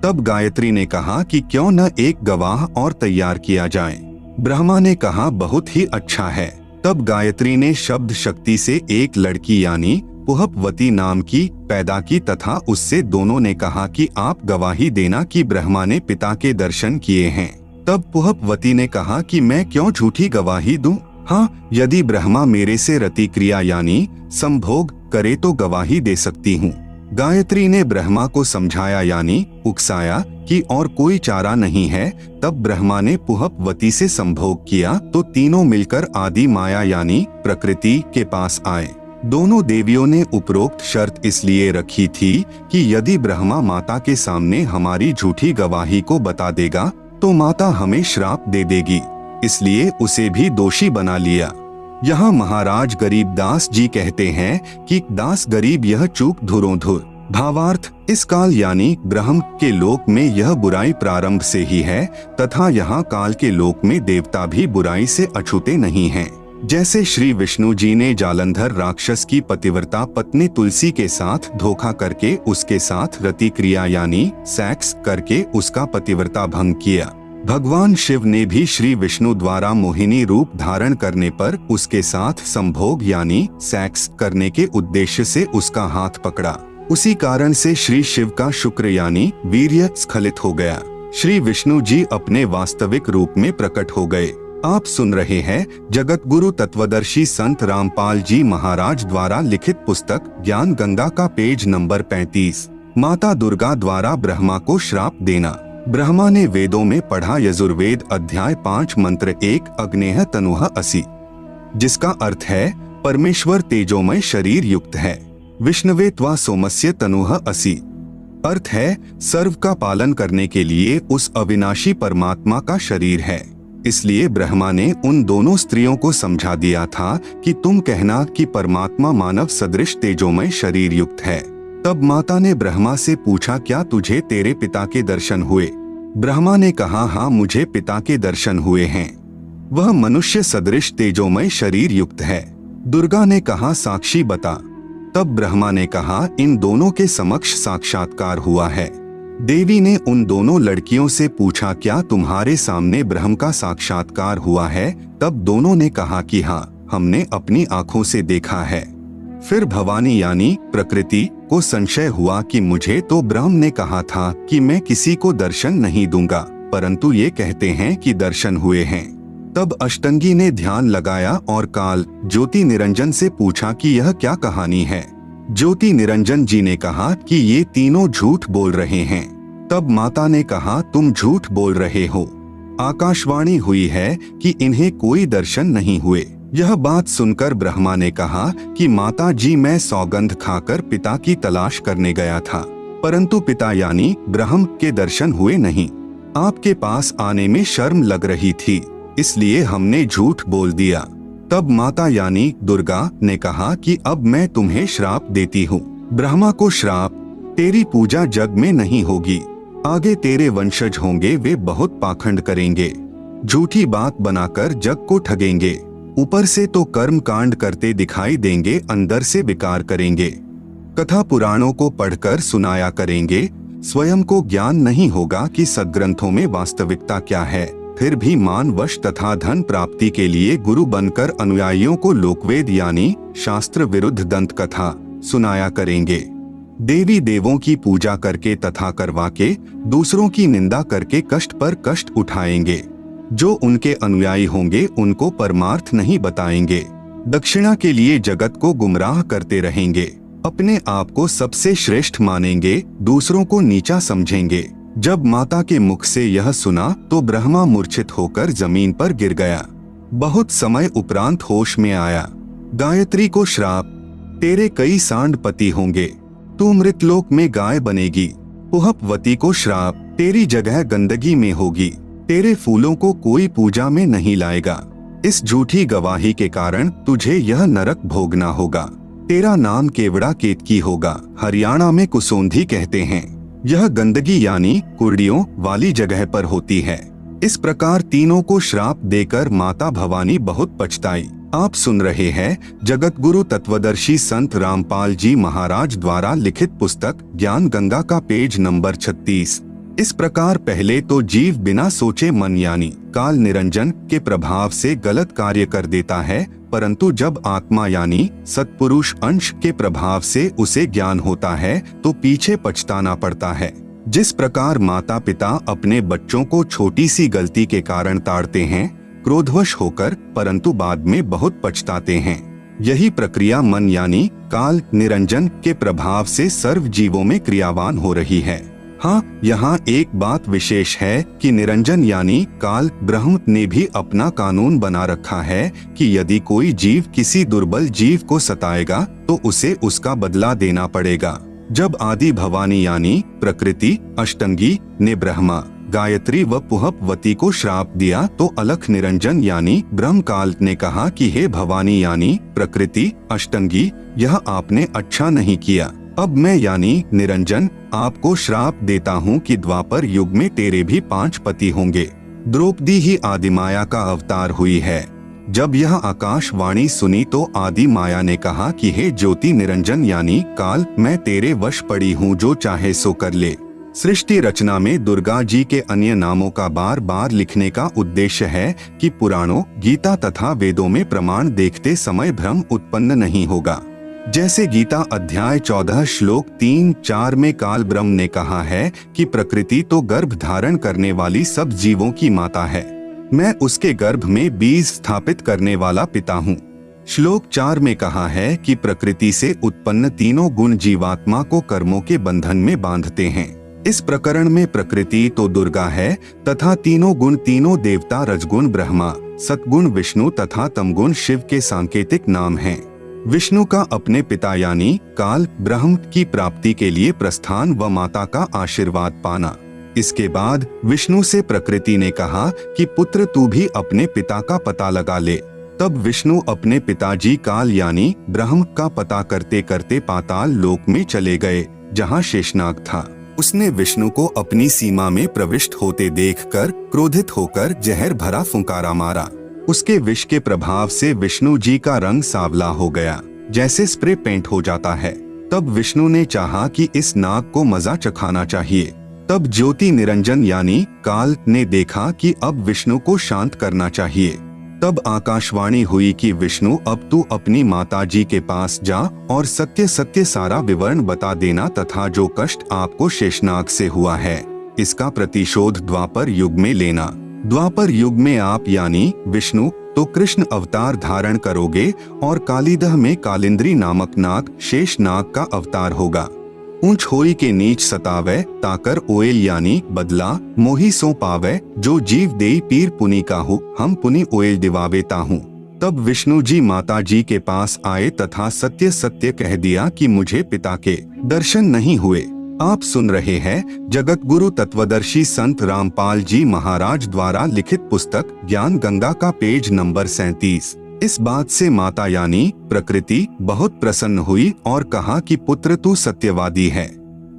तब गायत्री ने कहा कि क्यों न एक गवाह और तैयार किया जाए। ब्रह्मा ने कहा बहुत ही अच्छा है। तब गायत्री ने शब्द शक्ति से एक लड़की यानी पुहपवती नाम की पैदा की तथा उससे दोनों ने कहा कि आप गवाही देना कि ब्रह्मा ने पिता के दर्शन किए हैं। तब पुहपवती ने कहा कि मैं क्यों झूठी गवाही दूं? हाँ, यदि ब्रह्मा मेरे से रति क्रिया यानी संभोग करे तो गवाही दे सकती हूँ। गायत्री ने ब्रह्मा को समझाया यानी उकसाया कि और कोई चारा नहीं है। तब ब्रह्मा ने पुहपवती से संभोग किया तो तीनों मिलकर आदि माया यानी प्रकृति के पास आए। दोनों देवियों ने उपरोक्त शर्त इसलिए रखी थी कि यदि ब्रह्मा माता के सामने हमारी झूठी गवाही को बता देगा तो माता हमें श्राप दे देगी, इसलिए उसे भी दोषी बना लिया। यहाँ महाराज गरीब दास जी कहते हैं कि दास गरीब यह चूक धुरोधुर। भावार्थ, इस काल यानी ब्रह्म के लोक में यह बुराई प्रारंभ से ही है तथा यहाँ काल के लोक में देवता भी बुराई से अछूते नहीं हैं। जैसे श्री विष्णु जी ने जालंधर राक्षस की पतिव्रता पत्नी तुलसी के साथ धोखा करके उसके साथ रति क्रिया यानी सेक्स करके उसका पतिव्रता भंग किया, भगवान शिव ने भी श्री विष्णु द्वारा मोहिनी रूप धारण करने पर उसके साथ संभोग यानी सेक्स करने के उद्देश्य से उसका हाथ पकड़ा। उसी कारण से श्री शिव का शुक्र यानी वीर्य स्खलित हो गया। श्री विष्णु जी अपने वास्तविक रूप में प्रकट हो गए। आप सुन रहे हैं जगत गुरु तत्वदर्शी संत रामपाल जी महाराज द्वारा लिखित पुस्तक ज्ञान गंगा का पेज नंबर 35। माता दुर्गा द्वारा ब्रह्मा को श्राप देना। ब्रह्मा ने वेदों में पढ़ा यजुर्वेद अध्याय 5 मंत्र 1 अग्नेह तनुह असि, जिसका अर्थ है परमेश्वर तेजोमय शरीर युक्त है। विष्णवे त्वा सोमस्य तनुह असि, अर्थ है सर्व का पालन करने के लिए उस अविनाशी परमात्मा का शरीर है। इसलिए ब्रह्मा ने उन दोनों स्त्रियों को समझा दिया था कि तुम कहना कि परमात्मा मानव सदृश तेजोमय शरीर युक्त है। तब माता ने ब्रह्मा से पूछा, क्या तुझे तेरे पिता के दर्शन हुए? ब्रह्मा ने कहा, हाँ मुझे पिता के दर्शन हुए हैं, वह मनुष्य सदृश तेजोमय शरीर युक्त है। दुर्गा ने कहा, साक्षी बता। तब ब्रह्मा ने कहा, इन दोनों के समक्ष साक्षात्कार हुआ है। देवी ने उन दोनों लड़कियों से पूछा, क्या तुम्हारे सामने ब्रह्म का साक्षात्कार हुआ है? तब दोनों ने कहा कि हाँ, हमने अपनी आंखों से देखा है। फिर भवानी यानी प्रकृति को संशय हुआ कि मुझे तो ब्रह्म ने कहा था कि मैं किसी को दर्शन नहीं दूंगा, परंतु ये कहते हैं कि दर्शन हुए हैं। तब अष्टंगी ने ध्यान लगाया और काल ज्योति निरंजन से पूछा कि यह क्या कहानी है। ज्योति निरंजन जी ने कहा कि ये तीनों झूठ बोल रहे हैं। तब माता ने कहा, तुम झूठ बोल रहे हो। आकाशवाणी हुई है कि इन्हें कोई दर्शन नहीं हुए। यह बात सुनकर ब्रह्मा ने कहा कि माता जी, मैं सौगंध खाकर पिता की तलाश करने गया था, परंतु पिता यानी ब्रह्म के दर्शन हुए नहीं। आपके पास आने में शर्म लग रही थी, इसलिए हमने झूठ बोल दिया। तब माता यानी दुर्गा ने कहा कि अब मैं तुम्हें श्राप देती हूँ। ब्रह्मा को श्राप, तेरी पूजा जग में नहीं होगी। आगे तेरे वंशज होंगे, वे बहुत पाखंड करेंगे, झूठी बात बनाकर जग को ठगेंगे। ऊपर से तो कर्म कांड करते दिखाई देंगे, अंदर से विकार करेंगे। कथा पुराणों को पढ़कर सुनाया करेंगे, स्वयं को ज्ञान नहीं होगा कि सद्ग्रंथों में वास्तविकता क्या है। फिर भी मान वश तथा धन प्राप्ति के लिए गुरु बनकर अनुयायियों को लोकवेद यानी शास्त्र विरुद्ध दंत कथा सुनाया करेंगे। देवी देवों की पूजा करके तथा करवा के दूसरों की निंदा करके कष्ट पर कष्ट उठाएंगे। जो उनके अनुयायी होंगे उनको परमार्थ नहीं बताएंगे, दक्षिणा के लिए जगत को गुमराह करते रहेंगे। अपने आप को सबसे श्रेष्ठ मानेंगे, दूसरों को नीचा समझेंगे। जब माता के मुख से यह सुना तो ब्रह्मा मूर्छित होकर जमीन पर गिर गया। बहुत समय उपरांत होश में आया। गायत्री को श्राप, तेरे कई सांड पति होंगे, तू मृतलोक में गाय बनेगी। पुहपवती को श्राप, तेरी जगह गंदगी में होगी, तेरे फूलों को कोई पूजा में नहीं लाएगा। इस झूठी गवाही के कारण तुझे यह नरक भोगना होगा। तेरा नाम केवड़ा केतकी होगा, हरियाणा में कुसोंधी कहते हैं। यह गंदगी यानी कुर्डियों वाली जगह पर होती है। इस प्रकार तीनों को श्राप देकर माता भवानी बहुत पछताई। आप सुन रहे हैं जगत गुरु तत्वदर्शी संत रामपाल जी महाराज द्वारा लिखित पुस्तक ज्ञान गंगा का पेज नंबर 36। इस प्रकार पहले तो जीव बिना सोचे मन यानी काल निरंजन के प्रभाव से गलत कार्य कर देता है, परंतु जब आत्मा यानी सत्पुरुष अंश के प्रभाव से उसे ज्ञान होता है तो पीछे पछताना पड़ता है। जिस प्रकार माता पिता अपने बच्चों को छोटी सी गलती के कारण ताड़ते हैं क्रोधवश होकर, परंतु बाद में बहुत पछताते हैं, यही प्रक्रिया मन यानी काल निरंजन के प्रभाव से सर्व जीवों में क्रियावान हो रही है। हाँ, यहाँ एक बात विशेष है कि निरंजन यानी काल ब्रह्म ने भी अपना कानून बना रखा है कि यदि कोई जीव किसी दुर्बल जीव को सताएगा तो उसे उसका बदला देना पड़ेगा। जब आदि भवानी यानी प्रकृति अष्टंगी ने ब्रह्मा गायत्री व पुहपवती को श्राप दिया तो अलख निरंजन यानी ब्रह्मकाल ने कहा कि हे भवानी यानी प्रकृति अष्टंगी, यह आपने अच्छा नहीं किया। अब मैं यानी निरंजन आपको श्राप देता हूँ कि द्वापर युग में तेरे भी 5 पति होंगे। द्रौपदी ही आदिमाया का अवतार हुई है। जब यह आकाशवाणी सुनी तो आदि माया ने कहा कि हे ज्योति निरंजन यानी काल, मैं तेरे वश पड़ी हूँ, जो चाहे सो कर ले। सृष्टि रचना में दुर्गा जी के अन्य नामों का बार बार लिखने का उद्देश्य है कि पुराणों, गीता तथा वेदों में प्रमाण देखते समय भ्रम उत्पन्न नहीं होगा। जैसे गीता अध्याय 14 श्लोक 3-4 में काल ब्रह्म ने कहा है कि प्रकृति तो गर्भ धारण करने वाली सब जीवों की माता है, मैं उसके गर्भ में बीज स्थापित करने वाला पिता हूँ। श्लोक 4 में कहा है कि प्रकृति से उत्पन्न तीनों गुण जीवात्मा को कर्मों के बंधन में बांधते हैं। इस प्रकरण में प्रकृति तो दुर्गा है तथा तीनों गुण तीनों देवता रजगुण ब्रह्मा, सतगुण विष्णु तथा तमगुण शिव के सांकेतिक नाम हैं। विष्णु का अपने पिता यानी काल ब्रह्म की प्राप्ति के लिए प्रस्थान व माता का आशीर्वाद पाना। इसके बाद विष्णु से प्रकृति ने कहा कि पुत्र तू भी अपने पिता का पता लगा ले। तब विष्णु अपने पिताजी काल यानी ब्रह्म का पता करते करते पाताल लोक में चले गए, जहाँ शेषनाग था। उसने विष्णु को अपनी सीमा में प्रविष्ट होते देखकर क्रोधित होकर जहर भरा फुंकारा मारा। उसके विष के प्रभाव से विष्णु जी का रंग सांवला हो गया, जैसे स्प्रे पेंट हो जाता है। तब विष्णु ने चाहा कि इस नाग को मजा चखाना चाहिए। तब ज्योति निरंजन यानी काल ने देखा कि अब विष्णु को शांत करना चाहिए। तब आकाशवाणी हुई कि विष्णु अब तू अपनी माता जी के पास जा और सत्य सत्य सारा विवरण बता देना तथा जो कष्ट आपको शेषनाग से हुआ है इसका प्रतिशोध द्वापर युग में लेना। द्वापर युग में आप यानी विष्णु तो कृष्ण अवतार धारण करोगे और कालीदह में कालिंद्री नामक नाग शेषनाग का अवतार होगा। ऊंच होई के नीच सतावे ताकर ओएल यानी बदला मोही सो पावे, जो जीव देई पीर पुनि काहू हम पुनि ओएल दिवावे ताहू। तब विष्णु जी माता जी के पास आए तथा सत्य सत्य कह दिया कि मुझे पिता के दर्शन नहीं हुए। आप सुन रहे हैं जगत गुरु तत्वदर्शी संत रामपाल जी महाराज द्वारा लिखित पुस्तक ज्ञान गंगा का पेज नंबर 37। इस बात से माता यानी प्रकृति बहुत प्रसन्न हुई और कहा कि पुत्र तू सत्यवादी है।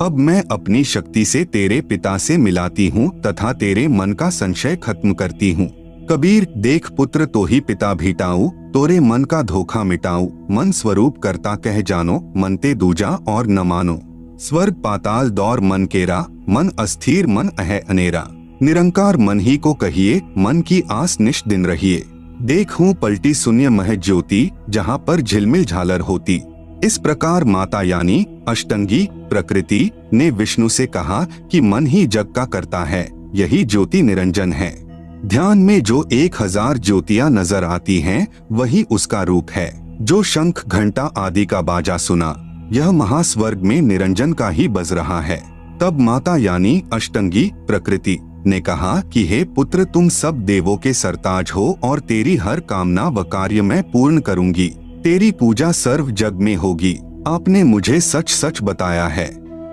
अब मैं अपनी शक्ति से तेरे पिता से मिलाती हूँ तथा तेरे मन का संशय खत्म करती हूँ। कबीर देख पुत्र तो ही पिता भीटाऊ, तोरे मन का धोखा मिटाऊ। मन स्वरूप करता कह जानो, मनते दूजा और न मानो। स्वर्ग पाताल दौर मन केरा, मन अस्थिर मन अह अनेरा। निरंकार मन ही को कहिए, मन की आस निश दिन रहिए। देखूं पलटी शून्य मह ज्योति, जहाँ पर झिलमिल झालर होती। इस प्रकार माता यानी अष्टंगी प्रकृति ने विष्णु से कहा कि मन ही जग का करता है, यही ज्योति निरंजन है। ध्यान में जो 1000 ज्योतियां नजर आती हैं, वही उसका रूप है। जो शंख घंटा आदि का बाजा सुना, यह महास्वर्ग में निरंजन का ही बज रहा है। तब माता यानी अष्टंगी प्रकृति ने कहा कि हे पुत्र, तुम सब देवों के सरताज हो और तेरी हर कामना व कार्य मैं पूर्ण करूंगी। तेरी पूजा सर्व जग में होगी। आपने मुझे सच सच बताया है।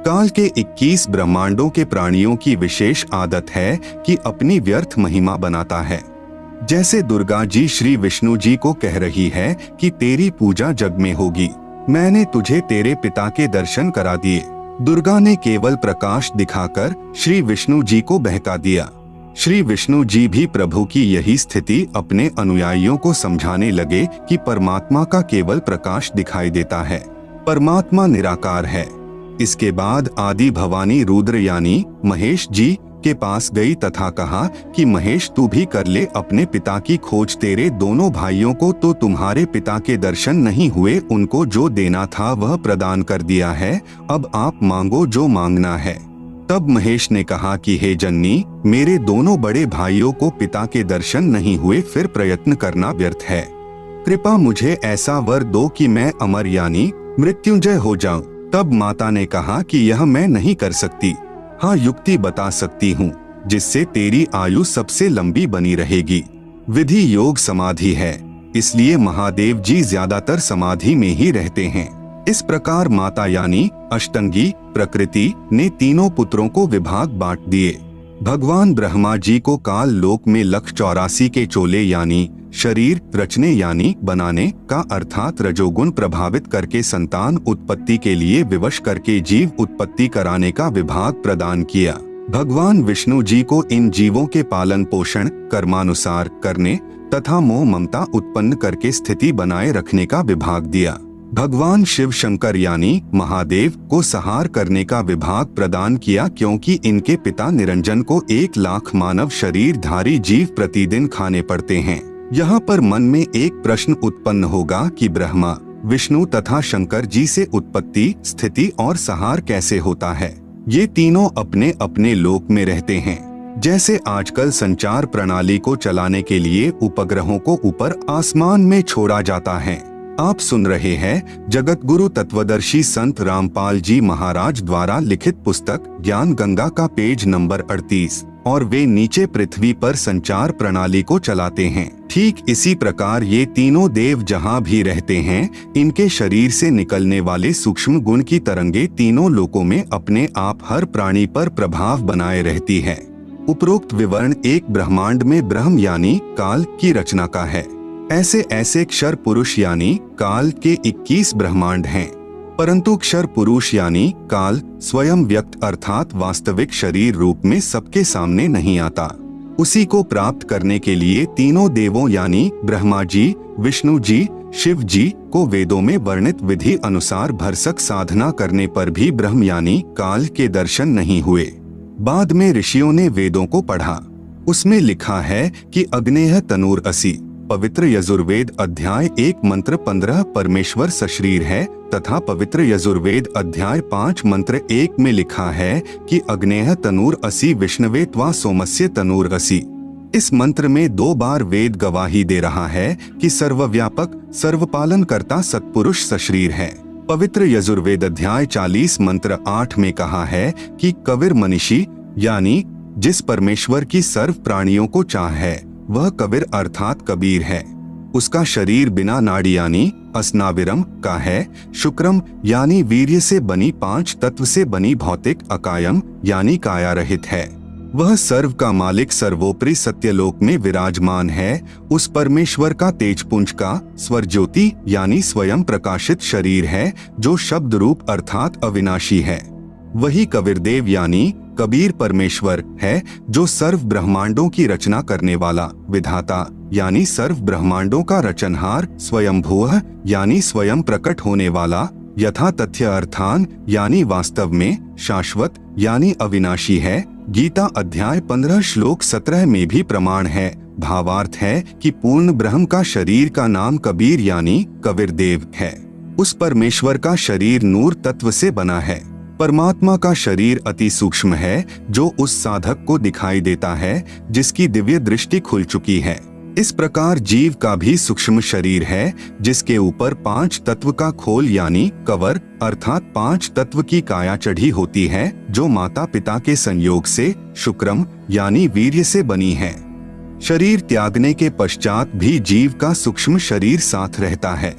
काल के 21 ब्रह्मांडों के प्राणियों की विशेष आदत है कि अपनी व्यर्थ महिमा बनाता है। जैसे दुर्गा जी श्री विष्णु जी को कह रही है कि तेरी पूजा जग में होगी, मैंने तुझे तेरे पिता के दर्शन करा दिए। दुर्गा ने केवल प्रकाश दिखाकर श्री विष्णु जी को बहका दिया। श्री विष्णु जी भी प्रभु की यही स्थिति अपने अनुयायियों को समझाने लगे कि परमात्मा का केवल प्रकाश दिखाई देता है, परमात्मा निराकार है। इसके बाद आदि भवानी रुद्र यानी महेश जी के पास गई तथा कहा कि महेश तू भी कर ले अपने पिता की खोज। तेरे दोनों भाइयों को तो तुम्हारे पिता के दर्शन नहीं हुए, उनको जो देना था वह प्रदान कर दिया है, अब आप मांगो जो मांगना है। तब महेश ने कहा कि हे जननी, मेरे दोनों बड़े भाइयों को पिता के दर्शन नहीं हुए, फिर प्रयत्न करना व्यर्थ है। कृपा मुझे ऐसा वर दो कि मैं अमर यानी मृत्युंजय हो जाऊं। तब माता ने कहा कि यह मैं नहीं कर सकती, हाँ युक्ति बता सकती हूँ जिससे तेरी आयु सबसे लंबी बनी रहेगी। विधि योग समाधि है, इसलिए महादेव जी ज्यादातर समाधि में ही रहते हैं। इस प्रकार माता यानी अष्टंगी प्रकृति ने तीनों पुत्रों को विभाग बांट दिए। भगवान ब्रह्मा जी को काल लोक में 184 के चोले यानी शरीर रचने यानी बनाने का अर्थात रजोगुण प्रभावित करके संतान उत्पत्ति के लिए विवश करके जीव उत्पत्ति कराने का विभाग प्रदान किया। भगवान विष्णु जी को इन जीवों के पालन पोषण कर्मानुसार करने तथा मोह ममता उत्पन्न करके स्थिति बनाए रखने का विभाग दिया। भगवान शिव शंकर यानी महादेव को संहार करने का विभाग प्रदान किया, क्योंकि इनके पिता निरंजन को 1 लाख मानव शरीरधारी जीव प्रतिदिन खाने पड़ते हैं। यहाँ पर मन में एक प्रश्न उत्पन्न होगा कि ब्रह्मा, विष्णु तथा शंकर जी से उत्पत्ति, स्थिति और संहार कैसे होता है? ये तीनों अपने अपने लोक में रहते हैं। जैसे आजकल संचार प्रणाली को चलाने के लिए उपग्रहों को ऊपर आसमान में छोड़ा जाता है। आप सुन रहे हैं जगत गुरु तत्वदर्शी संत रामपाल जी महाराज द्वारा लिखित पुस्तक ज्ञान गंगा का पेज नंबर 38, और वे नीचे पृथ्वी पर संचार प्रणाली को चलाते हैं। ठीक इसी प्रकार ये तीनों देव जहाँ भी रहते हैं, इनके शरीर से निकलने वाले सूक्ष्म गुण की तरंगे तीनों लोकों में अपने आप हर प्राणी पर प्रभाव बनाए रहती है। उपरोक्त विवरण एक ब्रह्मांड में ब्रह्म यानी काल की रचना का है। ऐसे ऐसे क्षर पुरुष यानी काल के 21 ब्रह्मांड हैं, परंतु क्षर पुरुष यानी काल स्वयं व्यक्त अर्थात वास्तविक शरीर रूप में सबके सामने नहीं आता। उसी को प्राप्त करने के लिए तीनों देवों यानी ब्रह्मा जी, विष्णु जी, शिव जी को वेदों में वर्णित विधि अनुसार भरसक साधना करने पर भी ब्रह्म यानी काल के दर्शन नहीं हुए। बाद में ऋषियों ने वेदों को पढ़ा, उसमें लिखा है कि अग्नेय तनूर असि, पवित्र यजुर्वेद अध्याय 1 मंत्र 15 परमेश्वर सशरीर है, तथा पवित्र यजुर्वेद अध्याय 5 मंत्र 1 में लिखा है कि अग्नेय तनूर असि विष्णवे त्वा सोमस्य तनूर असि। इस मंत्र में 2 बार वेद गवाही दे रहा है कि सर्वव्यापक सर्वपालन करता सत्पुरुष सशरीर है। पवित्र यजुर्वेद अध्याय 40 मंत्र 8 में कहा है कि कबीर मनीषी यानी जिस परमेश्वर की सर्व प्राणियों को चाह है, वह कबीर अर्थात कबीर है। उसका शरीर बिना नाड़ी यानी अस्नाविरम का है। शुक्रम यानी वीर्य से बनी 5 तत्व से बनी भौतिक अकायम यानी काया रहित है। वह सर्व का मालिक सर्वोपरि सत्यलोक में विराजमान है। उस परमेश्वर का तेजपुंज का स्वर ज्योति यानी स्वयं प्रकाशित शरीर है, जो शब्द रूप अर्थात अविनाशी है। वही कबीरदेव यानी कबीर परमेश्वर है, जो सर्व ब्रह्मांडों की रचना करने वाला विधाता यानी सर्व ब्रह्मांडों का रचनहार, स्वयंभूः यानी स्वयं प्रकट होने वाला, यथा तथ्य अर्थान यानी वास्तव में, शाश्वत यानी अविनाशी है। गीता अध्याय 15 श्लोक 17 में भी प्रमाण है। भावार्थ है कि पूर्ण ब्रह्म का शरीर का नाम कबीर यानी कबीरदेव है। उस परमेश्वर का शरीर नूर तत्व से बना है। परमात्मा का शरीर अति सूक्ष्म है, जो उस साधक को दिखाई देता है जिसकी दिव्य दृष्टि खुल चुकी है। इस प्रकार जीव का भी सूक्ष्म शरीर है, जिसके ऊपर 5 तत्व का खोल यानी कवर अर्थात 5 तत्व की काया चढ़ी होती है, जो माता पिता के संयोग से शुक्रम यानी वीर्य से बनी है। शरीर त्यागने के पश्चात भी जीव का सूक्ष्म शरीर साथ रहता है।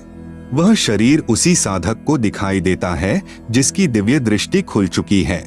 वह शरीर उसी साधक को दिखाई देता है जिसकी दिव्य दृष्टि खुल चुकी है।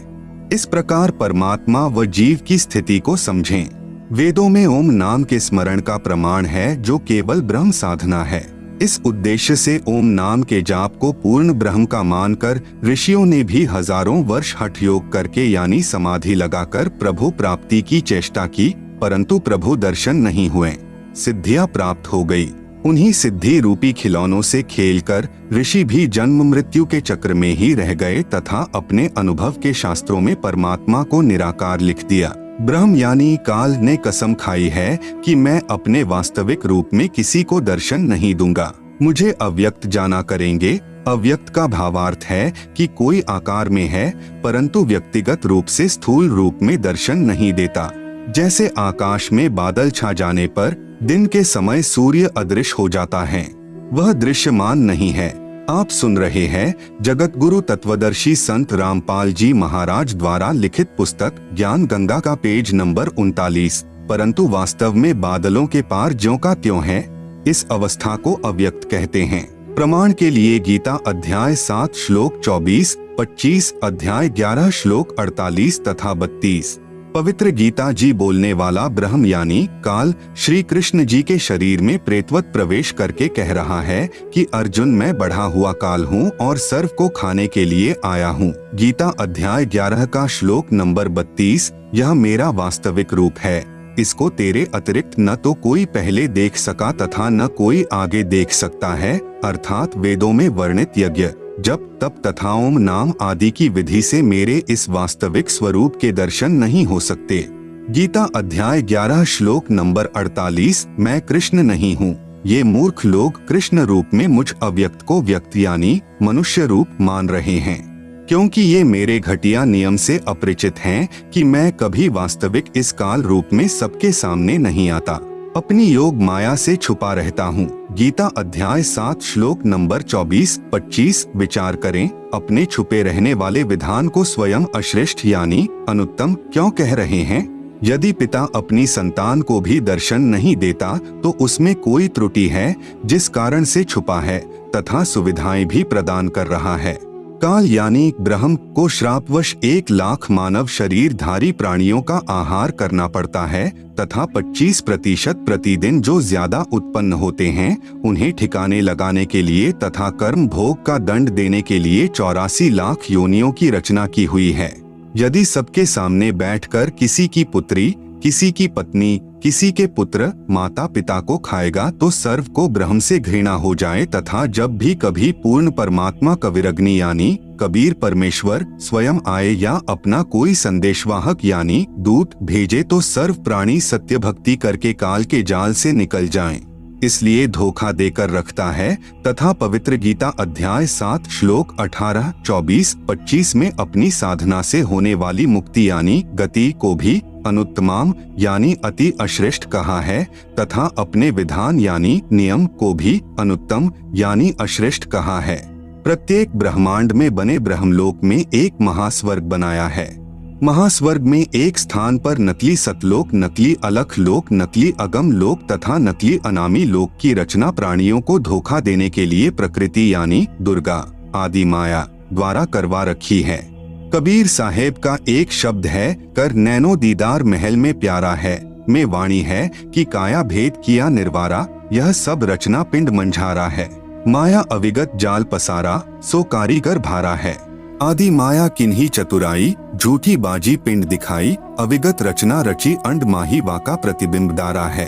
इस प्रकार परमात्मा व जीव की स्थिति को समझें। वेदों में ओम नाम के स्मरण का प्रमाण है, जो केवल ब्रह्म साधना है। इस उद्देश्य से ओम नाम के जाप को पूर्ण ब्रह्म का मानकर ऋषियों ने भी हजारों वर्ष हठ योग करके यानी समाधि लगाकर प्रभु प्राप्ति की चेष्टा की, परंतु प्रभु दर्शन नहीं हुए। सिद्धियां प्राप्त हो गई। उन्हीं सिद्धि रूपी खिलौनों से खेलकर ऋषि भी जन्म मृत्यु के चक्र में ही रह गए तथा अपने अनुभव के शास्त्रों में परमात्मा को निराकार लिख दिया। ब्रह्म यानी काल ने कसम खाई है कि मैं अपने वास्तविक रूप में किसी को दर्शन नहीं दूंगा, मुझे अव्यक्त जाना करेंगे। अव्यक्त का भावार्थ है कि कोई आकार में है, परंतु व्यक्तिगत रूप से स्थूल रूप में दर्शन नहीं देता। जैसे आकाश में बादल छा जाने पर दिन के समय सूर्य अदृश्य हो जाता है, वह दृश्यमान नहीं है। आप सुन रहे हैं जगत गुरु तत्वदर्शी संत रामपाल जी महाराज द्वारा लिखित पुस्तक ज्ञान गंगा का पेज नंबर 39। परंतु वास्तव में बादलों के पार ज्यों का त्यों है। इस अवस्था को अव्यक्त कहते हैं। प्रमाण के लिए गीता अध्याय 7 श्लोक 24, 25 अध्याय 11 श्लोक 48 तथा 32। पवित्र गीता जी बोलने वाला ब्रह्म यानी काल श्री कृष्ण जी के शरीर में प्रेतवत प्रवेश करके कह रहा है कि अर्जुन मैं बढ़ा हुआ काल हूँ और सर्व को खाने के लिए आया हूँ। गीता अध्याय 11 का श्लोक नंबर 32। यह मेरा वास्तविक रूप है। इसको तेरे अतिरिक्त न तो कोई पहले देख सका तथा न कोई आगे देख सकता है, अर्थात वेदों में वर्णित यज्ञ, जप, तप तथा ओम नाम आदि की विधि से मेरे इस वास्तविक स्वरूप के दर्शन नहीं हो सकते। गीता अध्याय 11 श्लोक नंबर 48। मैं कृष्ण नहीं हूँ। ये मूर्ख लोग कृष्ण रूप में मुझ अव्यक्त को व्यक्त यानी मनुष्य रूप मान रहे हैं, क्योंकि ये मेरे घटिया नियम से अपरिचित हैं कि मैं कभी वास्तविक इस काल रूप में सबके सामने नहीं आता, अपनी योग माया से छुपा रहता हूँ। गीता अध्याय 7 श्लोक नंबर 24-25। विचार करें, अपने छुपे रहने वाले विधान को स्वयं अश्रेष्ठ यानी अनुत्तम क्यों कह रहे हैं? यदि पिता अपनी संतान को भी दर्शन नहीं देता तो उसमें कोई त्रुटि है जिस कारण से छुपा है तथा सुविधाएं भी प्रदान कर रहा है। काल यानी ब्रह्म को श्रापवश 1 लाख मानव शरीरधारी प्राणियों का आहार करना पड़ता है तथा 25% प्रतिदिन जो ज्यादा उत्पन्न होते हैं उन्हें ठिकाने लगाने के लिए तथा कर्म भोग का दंड देने के लिए 84 लाख योनियों की रचना की हुई है। यदि सबके सामने बैठकर किसी की पुत्री, किसी की पत्नी, किसी के पुत्र माता पिता को खाएगा तो सर्व को ब्रह्म से घृणा हो जाए तथा जब भी कभी पूर्ण परमात्मा कविरग्नि यानी कबीर परमेश्वर स्वयं आए या अपना कोई संदेशवाहक यानी दूत भेजे तो सर्व प्राणी सत्य भक्ति करके काल के जाल से निकल जाएं। इसलिए धोखा देकर रखता है तथा पवित्र गीता अध्याय 7 श्लोक 18, 24, 25 में अपनी साधना से होने वाली मुक्ति यानी गति को भी अनुत्तमाम यानी अति अश्रेष्ठ कहा है तथा अपने विधान यानी नियम को भी अनुत्तम यानी अश्रेष्ठ कहा है। प्रत्येक ब्रह्मांड में बने ब्रह्मलोक में एक महास्वर्ग बनाया है। महास्वर्ग में एक स्थान पर नकली सतलोक, नकली अलख लोक, नकली अगम लोक तथा नकली अनामी लोक की रचना प्राणियों को धोखा देने के लिए प्रकृति यानी दुर्गा आदि माया द्वारा करवा रखी है। कबीर साहेब का एक शब्द है, कर नैनो दीदार महल में प्यारा है, में वाणी है कि काया भेद किया निर्वारा, यह सब रचना पिंड मंझारा है। माया अविगत जाल पसारा, सो कारीगर भारा है। आदि माया किन्ही चतुराई, झूठी बाजी पिंड दिखाई, अविगत रचना रची अंड माही वाका प्रतिबिंब दारा है।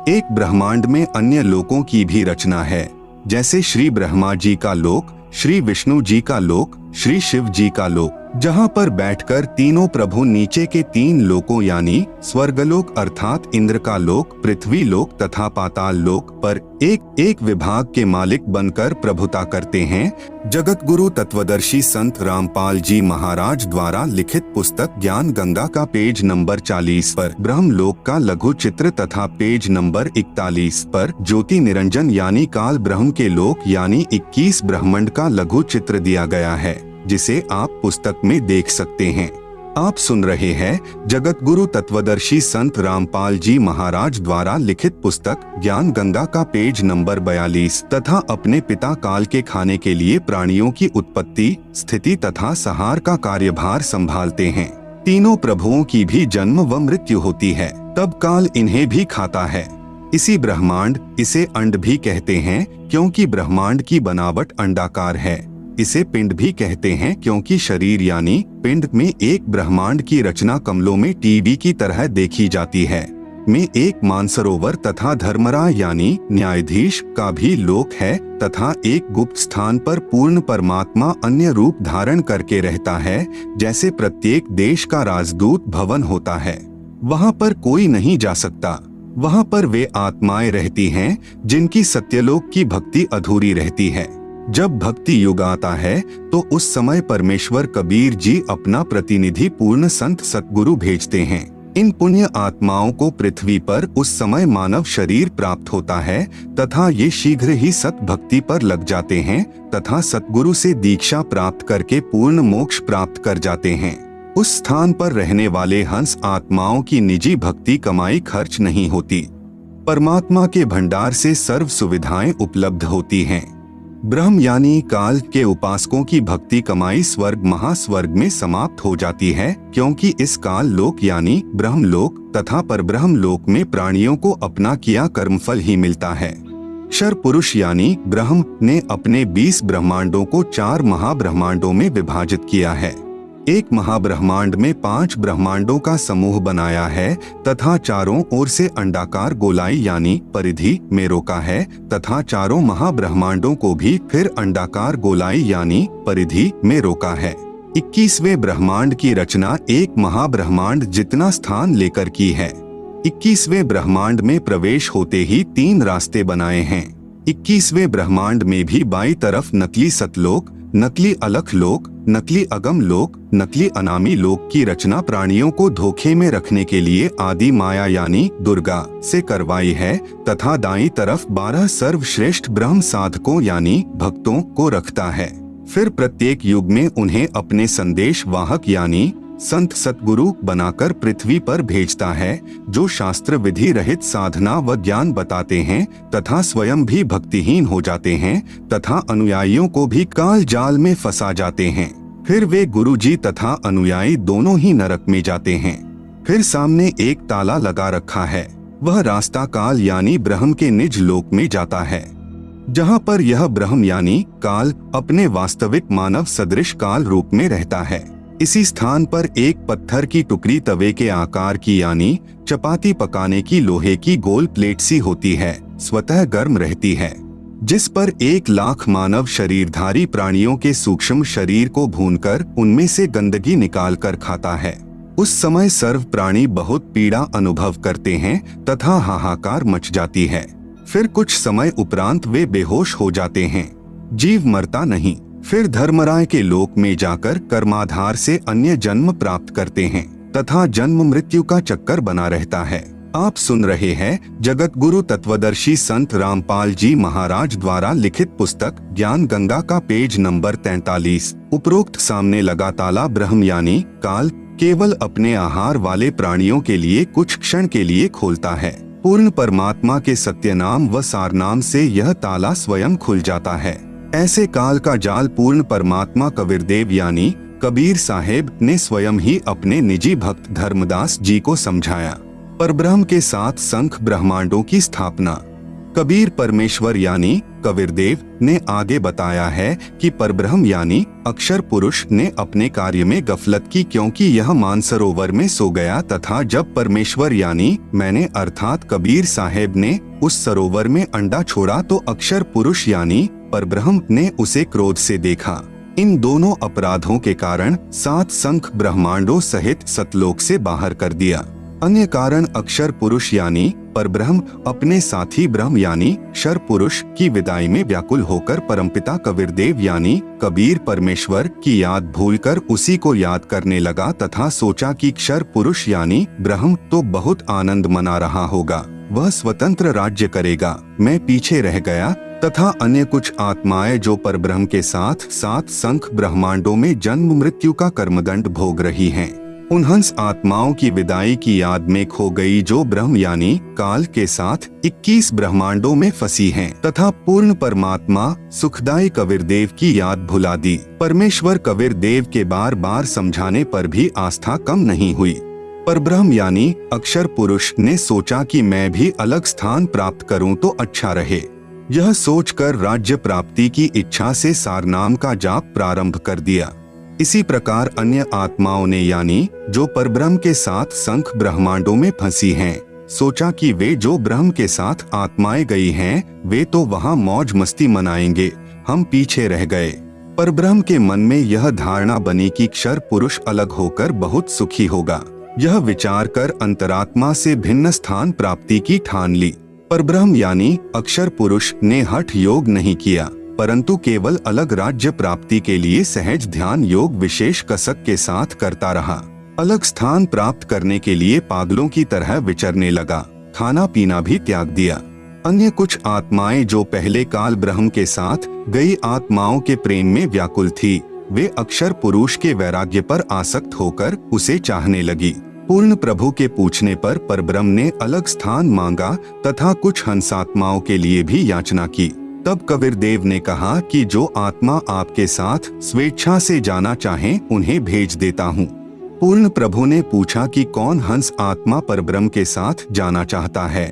एक ब्रह्मांड में अन्य लोकों की भी रचना है, जैसे श्री ब्रह्मा जी का लोक, श्री विष्णु जी का लोक, श्री शिव जी का लोक, जहाँ पर बैठकर तीनों प्रभु नीचे के 3 लोकों यानी स्वर्गलोक अर्थात इंद्र का लोक, पृथ्वी लोक तथा पाताल लोक पर एक एक विभाग के मालिक बनकर प्रभुता करते हैं। जगत गुरु तत्वदर्शी संत रामपाल जी महाराज द्वारा लिखित पुस्तक ज्ञान गंगा का पेज नंबर 40 पर ब्रह्म लोक का लघु चित्र तथा पेज नंबर 41 पर ज्योति निरंजन यानी काल ब्रह्म के लोक यानी 21 ब्रह्मांड का लघु चित्र दिया गया है, जिसे आप पुस्तक में देख सकते हैं। आप सुन रहे हैं जगत गुरु तत्वदर्शी संत रामपाल जी महाराज द्वारा लिखित पुस्तक ज्ञान गंगा का पेज नंबर 42 तथा अपने पिता काल के खाने के लिए प्राणियों की उत्पत्ति, स्थिति तथा संहार का कार्यभार संभालते हैं। तीनों प्रभुओं की भी जन्म व मृत्यु होती है, तब काल इन्हें भी खाता है। इसी ब्रह्मांड, इसे अंड भी कहते हैं क्योंकि ब्रह्मांड की बनावट अंडाकार है। इसे पिंड भी कहते हैं क्योंकि शरीर यानी पिंड में एक ब्रह्मांड की रचना कमलों में टीवी की तरह देखी जाती है। में एक मानसरोवर तथा धर्मरा यानी न्यायाधीश का भी लोक है तथा एक गुप्त स्थान पर पूर्ण परमात्मा अन्य रूप धारण करके रहता है, जैसे प्रत्येक देश का राजदूत भवन होता है। वहाँ पर कोई नहीं जा सकता। वहाँ पर वे आत्माएं रहती हैं जिनकी सत्यलोक की भक्ति अधूरी रहती है। जब भक्ति युग आता है तो उस समय परमेश्वर कबीर जी अपना प्रतिनिधि पूर्ण संत सतगुरु भेजते हैं। इन पुण्य आत्माओं को पृथ्वी पर उस समय मानव शरीर प्राप्त होता है तथा ये शीघ्र ही सत भक्ति पर लग जाते हैं तथा सतगुरु से दीक्षा प्राप्त करके पूर्ण मोक्ष प्राप्त कर जाते हैं। उस स्थान पर रहने वाले हंस आत्माओं की निजी भक्ति कमाई खर्च नहीं होती। परमात्मा के भंडार से सर्व सुविधाएं उपलब्ध होती हैं। ब्रह्म यानी काल के उपासकों की भक्ति कमाई स्वर्ग महास्वर्ग में समाप्त हो जाती है, क्योंकि इस काल लोक यानी ब्रह्म लोक तथा परब्रह्म लोक में प्राणियों को अपना किया कर्मफल ही मिलता है। क्षर पुरुष यानी ब्रह्म ने अपने 20 ब्रह्मांडों को 4 महाब्रह्मांडों में विभाजित किया है। एक महाब्रह्मांड में 5 ब्रह्मांडों का समूह बनाया है तथा चारों ओर से अंडाकार गोलाई यानी परिधि में रोका है तथा चारों महाब्रह्मांडों को भी फिर अंडाकार गोलाई यानी परिधि में रोका है। 21वें ब्रह्मांड की रचना एक महाब्रह्मांड जितना स्थान लेकर की है। 21वें ब्रह्मांड में प्रवेश होते ही 3 रास्ते बनाए हैं। 21वें ब्रह्मांड में भी बाईं तरफ नकली सतलोक, नकली अलख लोक, नकली अगम लोक, नकली अनामी लोक की रचना प्राणियों को धोखे में रखने के लिए आदि माया यानी दुर्गा से करवाई है तथा दाईं तरफ 12 सर्वश्रेष्ठ ब्रह्म साधकों यानी भक्तों को रखता है। फिर प्रत्येक युग में उन्हें अपने संदेश वाहक यानी संत सतगुरु बनाकर पृथ्वी पर भेजता है, जो शास्त्र विधि रहित साधना व ज्ञान बताते हैं तथा स्वयं भी भक्तिहीन हो जाते हैं तथा अनुयायियों को भी काल जाल में फंसा जाते हैं। फिर वे गुरुजी तथा अनुयायी दोनों ही नरक में जाते हैं। फिर सामने एक ताला लगा रखा है, वह रास्ता काल यानी ब्रह्म के निज लोक में जाता है, जहाँ पर यह ब्रह्म यानी काल अपने वास्तविक मानव सदृश काल रूप में रहता है। इसी स्थान पर एक पत्थर की टुकड़ी तवे के आकार की यानी चपाती पकाने की लोहे की गोल प्लेट सी होती है, स्वतः गर्म रहती है, जिस पर 1 लाख मानव शरीरधारी प्राणियों के सूक्ष्म शरीर को भूनकर उनमें से गंदगी निकालकर खाता है। उस समय सर्व प्राणी बहुत पीड़ा अनुभव करते हैं तथा हाहाकार मच जाती है। फिर कुछ समय उपरांत वे बेहोश हो जाते हैं। जीव मरता नहीं। फिर धर्मराय के लोक में जाकर कर्माधार से अन्य जन्म प्राप्त करते हैं तथा जन्म मृत्यु का चक्कर बना रहता है। आप सुन रहे हैं जगत गुरु तत्वदर्शी संत रामपाल जी महाराज द्वारा लिखित पुस्तक ज्ञान गंगा का पेज नंबर 43। उपरोक्त सामने लगा ताला ब्रह्म यानी काल केवल अपने आहार वाले प्राणियों के लिए कुछ क्षण के लिए खोलता है। पूर्ण परमात्मा के सत्य नाम व सार नाम से यह ताला स्वयं खुल जाता है। ऐसे काल का जाल पूर्ण परमात्मा कबीरदेव यानी कबीर साहेब ने स्वयं ही अपने निजी भक्त धर्मदास जी को समझाया। परब्रह्म के 7 संख ब्रह्मांडों की स्थापना कबीर परमेश्वर यानी कबीरदेव ने आगे बताया है कि परब्रह्म यानी अक्षर पुरुष ने अपने कार्य में गफलत की, क्योंकि यह मानसरोवर में सो गया तथा जब परमेश्वर यानी मैंने अर्थात कबीर साहेब ने उस सरोवर में अंडा छोड़ा तो अक्षर पुरुष यानी परब्रह्म ने उसे क्रोध से देखा। इन दोनों अपराधों के कारण 7 संख ब्रह्मांडों सहित सतलोक से बाहर कर दिया। अन्य कारण अक्षर पुरुष यानी परब्रह्म अपने साथी ब्रह्म यानी शर पुरुष की विदाई में व्याकुल होकर परमपिता कबीरदेव यानी कबीर परमेश्वर की याद भूलकर उसी को याद करने लगा तथा सोचा कि क्षर पुरुष यानी ब्रह्म तो बहुत आनंद मना रहा होगा, वह स्वतंत्र राज्य करेगा, मैं पीछे रह गया। तथा अन्य कुछ आत्माएं जो परब्रह्म के साथ 7 संख ब्रह्मांडों में जन्म मृत्यु का कर्मदंड भोग रही हैं, उन हंस आत्माओं की विदाई की याद में खो गई जो ब्रह्म यानी काल के साथ 21 ब्रह्मांडों में फंसी हैं तथा पूर्ण परमात्मा सुखदाई कबीरदेव की याद भुला दी। परमेश्वर कबीरदेव के बार बार समझाने पर भी आस्था कम नहीं हुई। परब्रह्म यानी अक्षर पुरुष ने सोचा कि मैं भी अलग स्थान प्राप्त करूं तो अच्छा रहे। यह सोचकर राज्य प्राप्ति की इच्छा से सारनाम का जाप प्रारंभ कर दिया। इसी प्रकार अन्य आत्माओं ने यानी जो परब्रह्म के साथ संख ब्रह्मांडों में फंसी हैं, सोचा कि वे जो ब्रह्म के साथ आत्माएं गई हैं, वे तो वहां मौज मस्ती मनाएंगे, हम पीछे रह गए। परब्रह्म के मन में यह धारणा बनी कि क्षर पुरुष अलग होकर बहुत सुखी होगा। यह विचार कर अंतरात्मा से भिन्न स्थान प्राप्ति की ठान ली। परब्रह्म यानी अक्षर पुरुष ने हठ योग नहीं किया, परंतु केवल अलग राज्य प्राप्ति के लिए सहज ध्यान योग विशेष कसक के साथ करता रहा। अलग स्थान प्राप्त करने के लिए पागलों की तरह विचरने लगा, खाना पीना भी त्याग दिया। अन्य कुछ आत्माएं जो पहले काल ब्रह्म के साथ गई आत्माओं के प्रेम में व्याकुल थी, वे अक्षर पुरुष के वैराग्य पर आसक्त होकर उसे चाहने लगी। पूर्ण प्रभु के पूछने पर परब्रह्म ने अलग स्थान मांगा तथा कुछ हंसात्माओं के लिए भी याचना की। तब कबीरदेव ने कहा कि जो आत्मा आपके साथ स्वेच्छा से जाना चाहें उन्हें भेज देता हूँ। पूर्ण प्रभु ने पूछा कि कौन हंस आत्मा परब्रह्म के साथ जाना चाहता है।